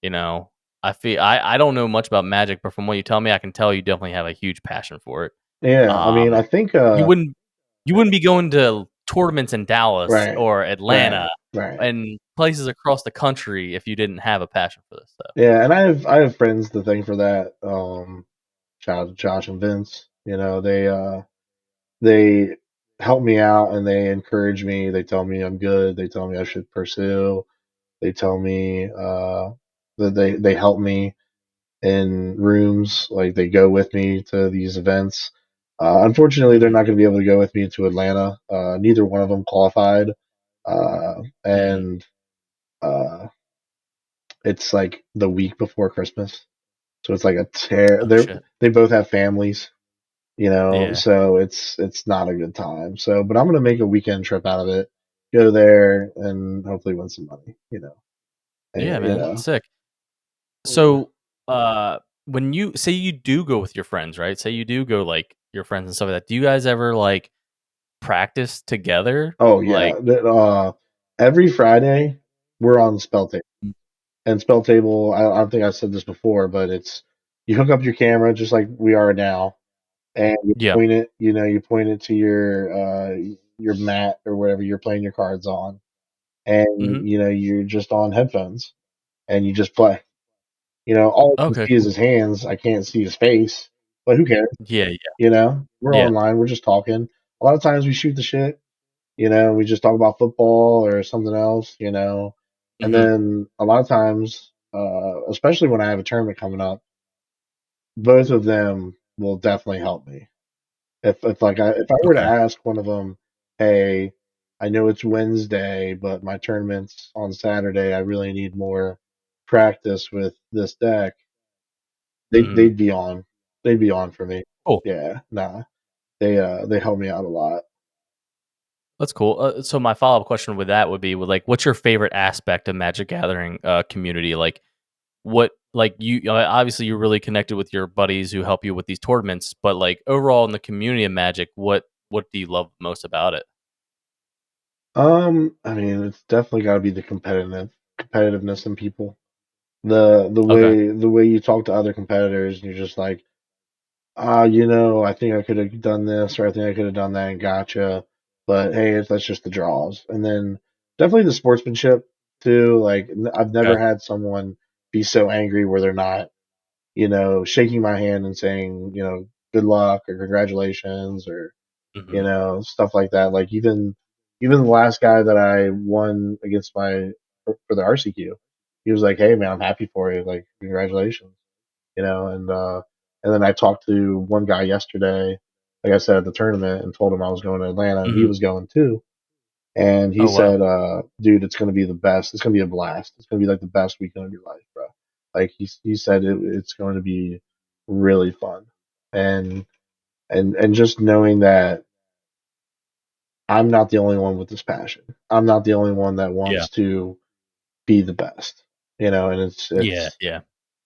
you know, I don't know much about Magic, but from what you tell me, I can tell you definitely have a huge passion for it. Yeah, I mean, Um, I think you wouldn't be going to tournaments in Dallas right, or Atlanta right, right. and places across the country if you didn't have a passion for this stuff. Yeah, and I have friends to thank for that. Shout out to Josh and Vince. You know, they help me out and they encourage me. They tell me I'm good. They tell me I should pursue. They tell me that they help me in rooms. Like they go with me to these events. Unfortunately, they're Mhm, not going to be able to go with me to Atlanta. Neither one of them qualified, mhm. and uh, it's like the week before Christmas, so it's like a tear. Oh, shit. They both have families, you know, Yeah. so it's not a good time. So, but I'm gonna make a weekend trip out of it, go there, and hopefully win some money, you know, Yeah, you man. know. Sick. So, when you say you do go with your friends, right? Say you do go, like, your friends and stuff like that, do you guys ever, like, practice together? Oh Like yeah, every Friday we're on spell table, and spell table. I don't think I said this before, but it's you hook up your camera just like we are now, and you Yeah. point it, you know, you point it to your mat or whatever you're playing your cards on, and Mhm. you know you're just on headphones and you just play. You know, all I can Okay, see is cool. his hands. I can't see his face, but who cares? Yeah, yeah, You know, we're yeah. online. We're just talking. A lot of times we shoot the shit. You know, we just talk about football or something else. You know, and Mhm. then a lot of times, especially when I have a tournament coming up, both of them will definitely help me. If like if I were to Okay. ask one of them, hey, I know it's Wednesday, but my tournament's on Saturday. I really need more practice with this deck. Mhm. They'd be on. They'd be on for me. Cool. Yeah, nah. They help me out a lot. That's cool. So my follow-up question with that would be, like, what's your favorite aspect of Magic Gathering, community? Like, what like, obviously, you're really connected with your buddies who help you with these tournaments, but, like, overall in the community of Magic, what do you love most about it? I mean, it's definitely got to be the competitiveness in people. Okay. The way you talk to other competitors, and you're just like, you know, I think I could have done this, or I think I could have done that, and gotcha. But hey, that's just the draws. And then definitely the sportsmanship too. Like I've never Okay. had someone be so angry where they're not, you know, shaking my hand and saying, you know, good luck or congratulations or you Mhm. know, stuff like that. Like even the last guy that I won against for the RCQ, he was like, "Hey man, I'm happy for you. Like congratulations." You know, and then I talked to one guy yesterday, like I said at the tournament, and told him I was going to Atlanta and he Mhm. was going too. And he Oh wow. said, "Dude, it's gonna be the best. It's gonna be a blast. It's gonna be like the best weekend of your life, bro." Like he said, it's going to be really fun, and and just knowing that I'm not the only one with this passion. I'm not the only one that Yeah. wants to be the best, you know. And Yeah. Yeah.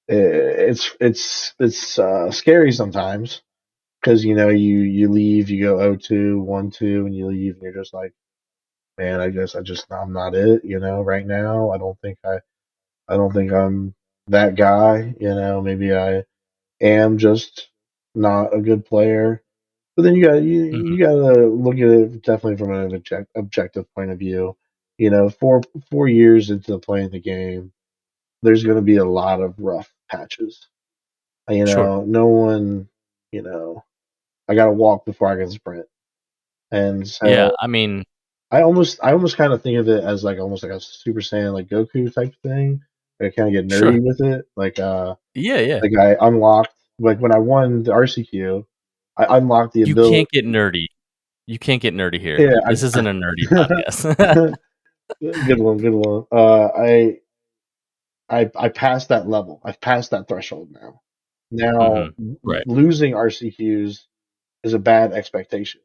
it's scary sometimes because you know you leave, you go 0-2, 1-2, and you leave, and you're just like, man, I guess I'm not it, you know. Right now, I don't think I'm that guy, you know. Maybe I am just not a good player. But then Hmm. you gotta look at it definitely from an objective point of view. You know, 4 years into playing the game, there's going to be a lot of rough patches. You Sure. know, no one, you know, I got to walk before I can sprint, and Yeah. so I mean, I almost kind of think of it as like almost like a Super Saiyan like Goku type thing. I kind of get sure. nerdy with it, Yeah. Yeah. like I unlocked like when I won the RCQ, I unlocked the You ability. can't get nerdy. You can't get nerdy here. Yeah, This isn't a nerdy I, podcast. good one, good one. I passed that level. I've passed that threshold now. Now Hmm. Right. losing RCQs is a bad expectation.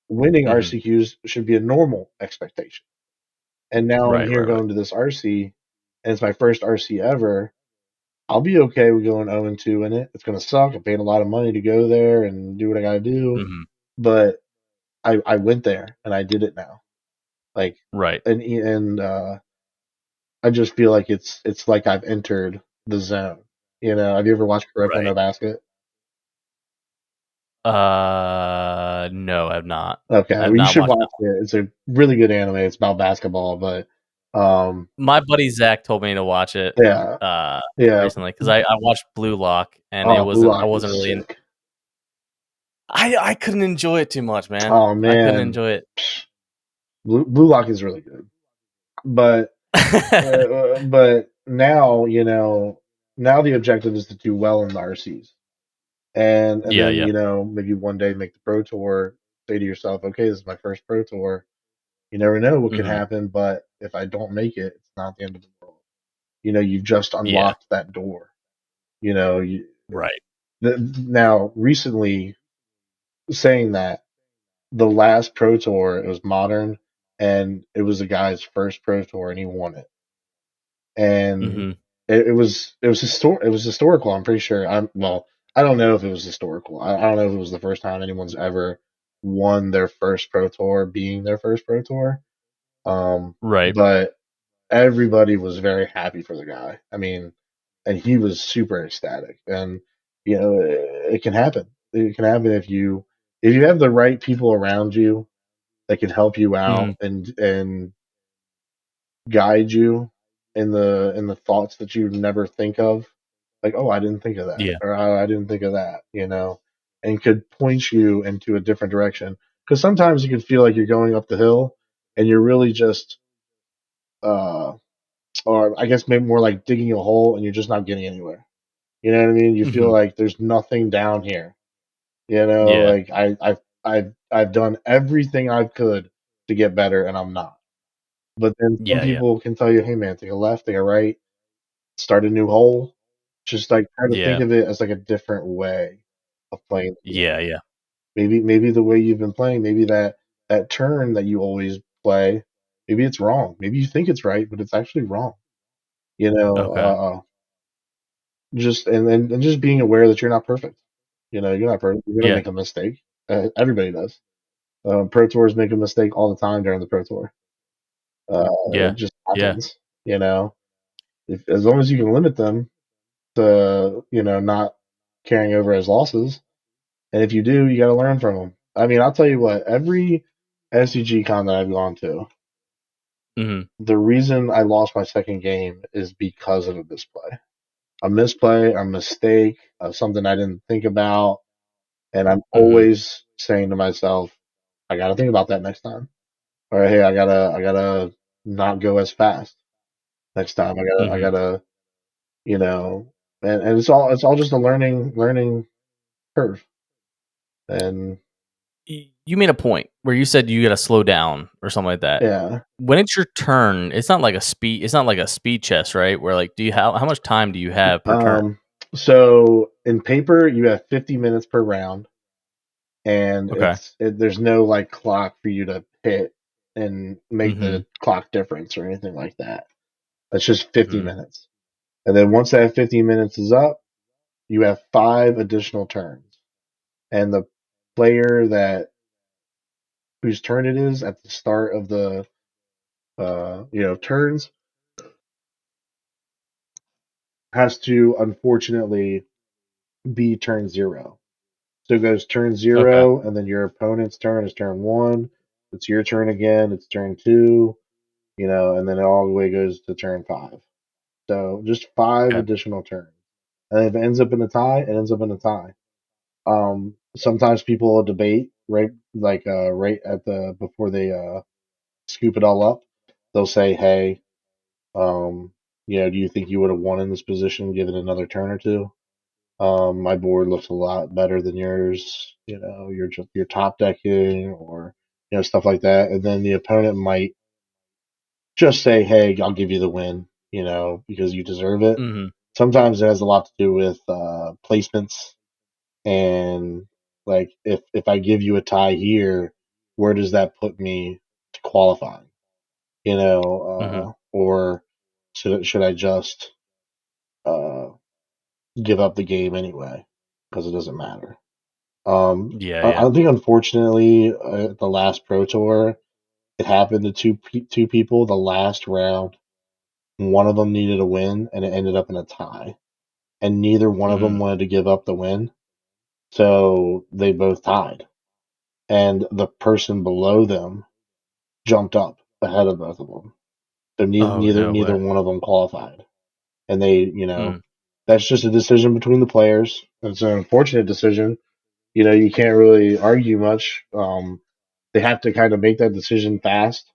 Winning Hmm. RCQs should be a normal expectation. And now I'm Right. here Right. Right. going to this RC, and it's my first RC ever. I'll be okay with going 0-2 in it. It's gonna suck. I paid a lot of money to go there and do what I gotta do, Hmm. but I went there and I did it now. Like Right. and I just feel like it's like I've entered the zone. You know, have you ever watched Kuroko Right. no Basket? No, I've not. Okay, I well have you not should watched watch that. it. It's a really good anime. It's about basketball, but My buddy Zach told me to watch it yeah, uh yeah. recently because I watched Blue Lock and Oh, Blue I Lock is wasn't really sick. I couldn't enjoy it too much, man. Oh I couldn't man, enjoy it. Blue Lock is really good. But but now you know now the objective is to do well in the RCs, and Yeah, then yeah. you know maybe one day make the pro tour. Say to yourself, okay, this is my first pro tour. You never know what can Mhm. happen, but if I don't make it, it's not the end of the world. You know, you've just Yeah. unlocked that door. You know, Right. now recently saying that the last pro tour it was modern, and it was the guy's first pro tour, and he won it, and Mhm. it was historical. I'm pretty sure. I don't know if it was historical. I don't know if it was the first time anyone's ever won their first pro tour, being their first pro tour. Right. But everybody was very happy for the guy. I mean, and he was super ecstatic. And you know, it can happen. It can happen if you have the right people around you that can help you out Mhm. and guide you in the thoughts that you never think of. Like, oh, I didn't think of that, Yeah. or oh, I didn't think of that, you know, and could point you into a different direction. Because sometimes you can feel like you're going up the hill, and you're really just uh or I guess maybe more like digging a hole and you're just not getting anywhere. You know what I mean? You feel Mhm. like there's nothing down here. You know, Yeah. like I've done everything I could to get better and I'm not. But then some Yeah, yeah. people can tell you, hey man, take a left, take a right, start a new hole. Just like try to think Yeah. of it as like a different way of playing the Yeah, game. yeah. Maybe the way you've been playing, maybe that turn that you always play, maybe it's wrong. Maybe you think it's right, but it's actually wrong. You know, Okay. just and just being aware that you're not perfect. You know, you're not perfect. You're gonna Yeah. make a mistake. Everybody does. Pro tours make a mistake all the time during the pro tour. It Yeah. just Yeah. happens. You know, if as long as you can limit them to not carrying over as losses, and if you do, you got to learn from them. I mean, I'll tell you what. Every SCG con that I've gone to, Mhm. the reason I lost my second game is because of a misplay, a mistake, something I didn't think about. And I'm Mhm. always saying to myself, I gotta think about that next time. Or hey, I gotta not go as fast next time. I Mhm. gotta, you know, and it's all just a learning curve. And you made a point where you said you got to slow down or something like that. Yeah. When it's your turn, it's not like a speed. It's not like a speed chess, right? Where like, do you how much time do you have per turn? Um, so in paper, you have 50 minutes per round, and Okay. there's no like clock for you to hit and make Mm-hmm. the clock difference or anything like that. It's just 50 Mm-hmm. minutes. And then once that 50 minutes is up, you have 5 additional turns. And the player that whose turn it is at the start of the turns has to unfortunately be turn zero. So it goes turn Okay. zero, and then your opponent's turn is turn one. It's your turn again. It's turn two. And then it all the way goes to turn five. So just 5 additional turns. And if it ends up in a tie, it ends up in a tie. Sometimes people will debate right at the before they scoop it all up. They'll say, "Hey, do you think you would have won in this position given another turn or two? My board looks a lot better than yours. You're top decking or stuff like that." And then the opponent might just say, "Hey, I'll give you the win," because you deserve it. Mm-hmm. Sometimes it has a lot to do with placements and like if I give you a tie here, where does that put me to qualify? Mm-hmm. Or should I just uh, give up the game anyway because it doesn't matter? Yeah. I Yeah. think unfortunately at the last Pro Tour, it happened to two people. The last round, one of them needed a win, and it ended up in a tie, and neither one of them Mm. wanted to give up the win, so they both tied. And the person below them jumped up ahead of both of them. So Oh no neither way. one of them qualified, and they, Mm. that's just a decision between the players. It's an unfortunate decision. You can't really argue much. They have to kind of make that decision fast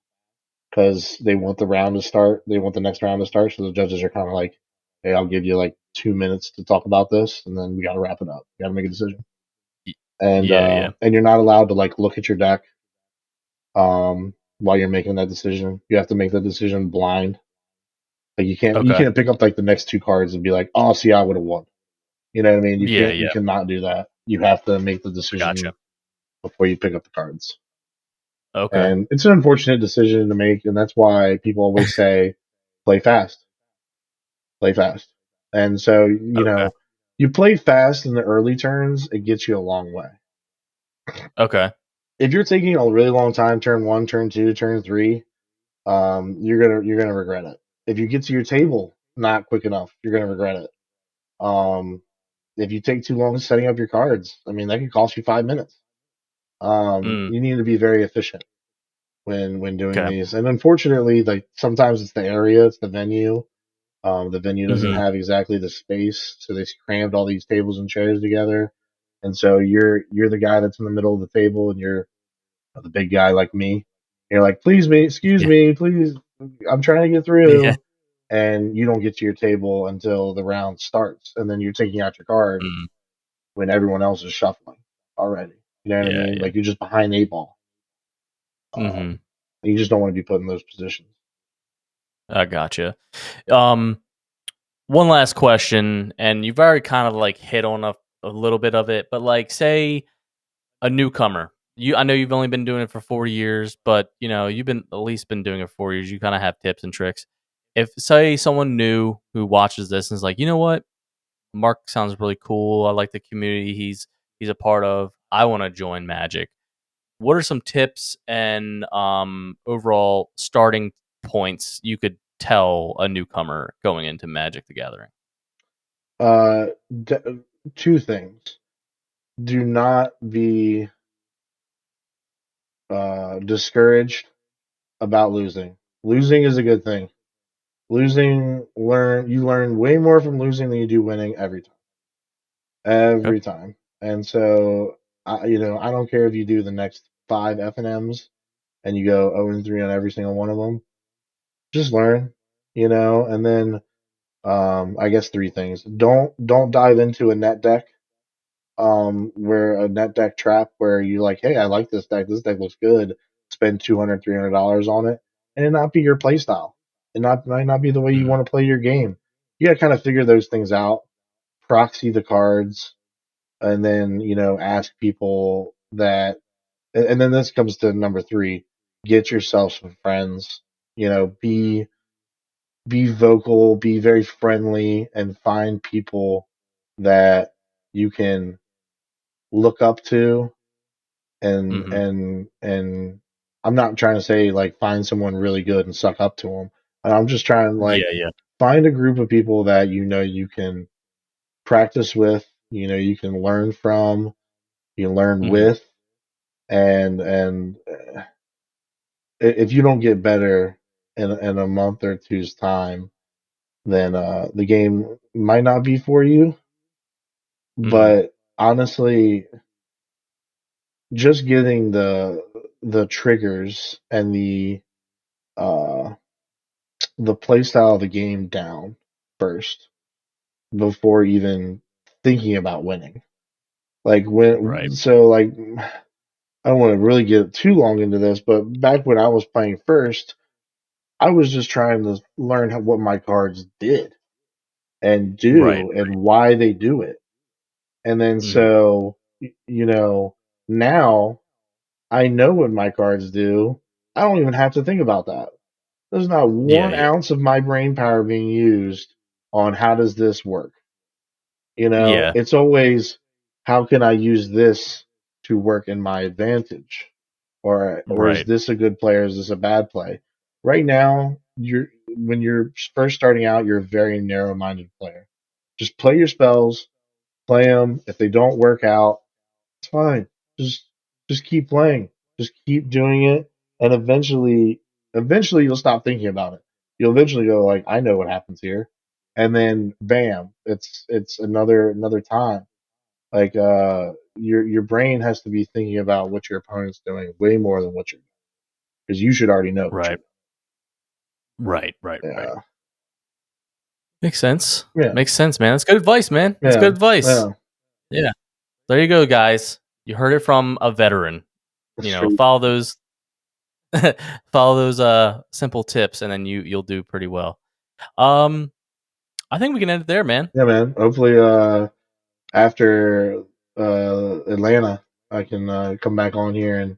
because they want the round to start. They want the next round to start. So the judges are kind of like, "Hey, I'll give you like 2 minutes to talk about this, and then we got to wrap it up. We got to make a decision." Y- And Yeah. Yeah. and you're not allowed to like look at your deck while you're making that decision. You have to make that decision blind. Like you Okay. can't pick up like the next two cards and be like, "Oh, see, I would have won." You know what I mean? Yeah. You Yeah. cannot do that. You have to make the I gotcha. decision before you pick up the cards. Okay. And it's an unfortunate decision to make, and that's why people always say, "Play fast, play fast." And so, Okay. you play fast in the early turns, it gets you a long way. Okay. If you're taking a really long time, turn one, turn two, turn three, you're gonna regret it. If you get to your table not quick enough, you're gonna regret it. Um, if you take too long setting up your cards, I mean that could cost you 5 minutes. Mm. You need to be very efficient when doing Okay. these, and unfortunately, like sometimes it's the area, it's the venue. The venue doesn't Mm-hmm. have exactly the space, so they crammed all these tables and chairs together, and so you're the guy that's in the middle of the table, and you're the big guy like me. You're like, please me, excuse Yeah. me, please, I'm trying to get Yeah. through, and you don't get to your table until the round starts, and then you're taking out your card Mm. when everyone else is shuffling already. You know what I Yeah. mean? Yeah. Like you're just behind eight ball. Mm-hmm. You just don't want to be put in those positions. I gotcha. Um, One last question, and you've already kind of like hit on a little bit of it, but like, say a newcomer. I know you've only been doing it for 4 years, but you've been at least been doing it for 4 years. You kind of have tips and tricks. If say someone new who watches this and is like, you know what, Mark sounds really cool. I like the community he's a part of. I want to join Magic. What are some tips and overall starting points you could tell a newcomer going into Magic the Gathering? Uh, Two things. Do not be discouraged about losing. Losing is a good thing. You learn way more from losing than you do winning Okay. every time. And so, I don't care if you do the next five F and M's and you go 0-3 on every single one of them. Just learn, and then I guess three things. Don't dive into a net deck where a net deck trap where you like, hey, I like this deck. This deck looks good. Spend $200, $300 on it, and it not be your play style. It not might not be the way you Mhm. want to play your game. You got to kind of figure those things out, proxy the cards, and then ask people that. And then this comes to number three: get yourself some friends. Be vocal, be very friendly, and find people that you can look up to and Mhm. and and I'm not trying to say like find someone really good and suck up to them. I'm just trying to like Yeah, yeah. find a group of people that you can practice with, you can learn from, you can learn Mhm. with, and if you don't get better in a month or two's time, then the game might not be for you. Mhm. But honestly, just getting the triggers and uh the play style of the game down first before even thinking about winning. Like Right. I don't want to really get too long into this, but back when I was playing first, I was just trying to learn what my cards did and Right. do and why they do it. And then Mhm. now I know what my cards do. I don't even have to think about that. There's not Yeah, one yeah. ounce of my brain power being used on how does this work. Yeah. It's always how can I use this to work in my advantage, or is Right. this a good play or is this a bad play? Right now, when you're first starting out, you're a very narrow-minded player. Just play your spells, play them. If they don't work out, it's fine. Just just keep playing. Just keep doing it, and eventually you'll stop thinking about it. You'll eventually go like, I know what happens here, and then bam, it's another time. Like your brain has to be thinking about what your opponent's doing way more than what you're doing because you should already know what you're Right. Right. Right. doing. Right. Makes sense. Yeah, Makes sense, man. That's good advice, man. That's yeah, good advice. yeah. Yeah. There you go, guys. You heard it from a veteran. Straight. Follow those follow those simple tips and then you'll do pretty well. Um I think we can end it there, man. Yeah, man. Hopefully, after Atlanta, I can come back on here and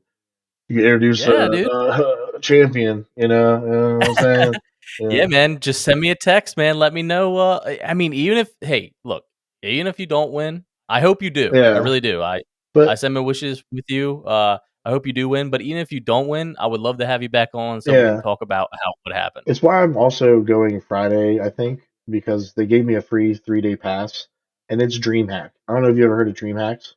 you can introduce Yeah, dude. a champion. You know what I'm saying? Yeah, Yeah, man. Just send me a text, man. Let me know. I mean, even if hey, look, even if you don't win, I hope you do. I yeah. really do. I But send my wishes with you. I hope you do win. But even if you don't win, I would love to have you back on so we can yeah, talk about how what happened. it's why I'm also going Friday. I think because they gave me a free 3-day pass, and it's DreamHack. I don't know if you ever heard of DreamHacks.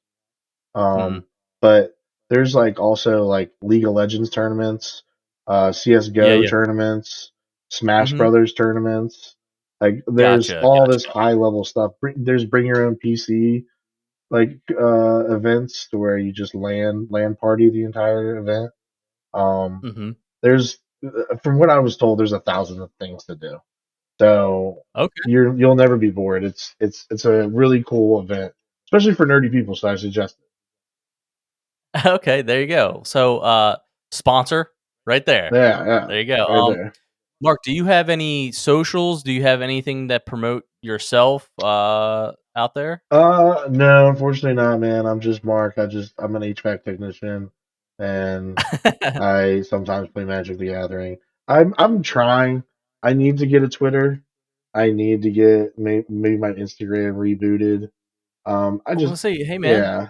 Hmm. But there's like also like League of Legends tournaments, Yeah, CS:GO yeah. tournaments, Smash Hmm. Brothers tournaments. Like there's Gotcha, all this gotcha. high level stuff. There's bring your own PC like events to where you just land party the entire event. Um, Hmm. there's from what I was told, there's 1,000 of things to do. So Okay. you'll never be bored. It's a really cool event, especially for nerdy people. So I suggest Okay, there you go. So, sponsor right it. there. Yeah, yeah, There you go. right there. Mark, do you have any socials? Do you have anything that promote yourself out there? No, unfortunately not, man. I'm just Mark. I'm an HVAC technician, and I sometimes play Magic the Gathering. I'm trying. I need to get a Twitter. I need to get maybe my Instagram rebooted. I I was just gonna say, hey man, yeah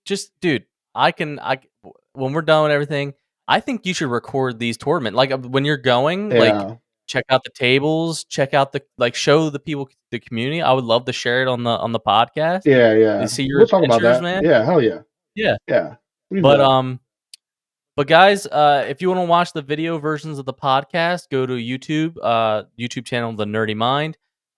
just dude, when we're done with everything, I think you should record these tournament. Like when you're going, like yeah check out the tables, check out the like show the people the community. I would love to share it on the podcast. To yeah. see your We'll talk about adventures, that. man. Yeah, hell yeah, Yeah. yeah. We can do But that. But guys, if you want to watch the video versions of the podcast, go to YouTube, YouTube channel The Nerdy Mind.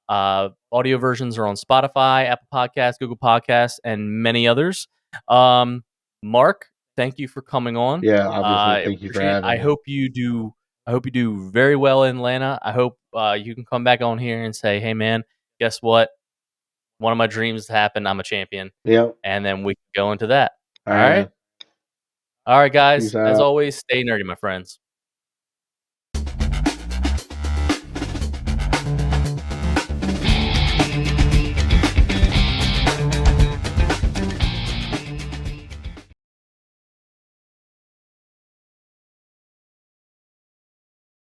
Audio versions are on Spotify, Apple Podcasts, Google Podcasts, and many others. Um, Mark, thank you for coming on. Yeah, obviously. I Thank you for appreciate it. having I me. hope you do. I hope you do very well in Atlanta. I hope you can come back on here and say, "Hey, man, guess what? one of my dreams happened. I'm a champion, Yep. and then we can go into that. All All right, right, man. all right, Peace guys. As out. always, stay nerdy, my friends.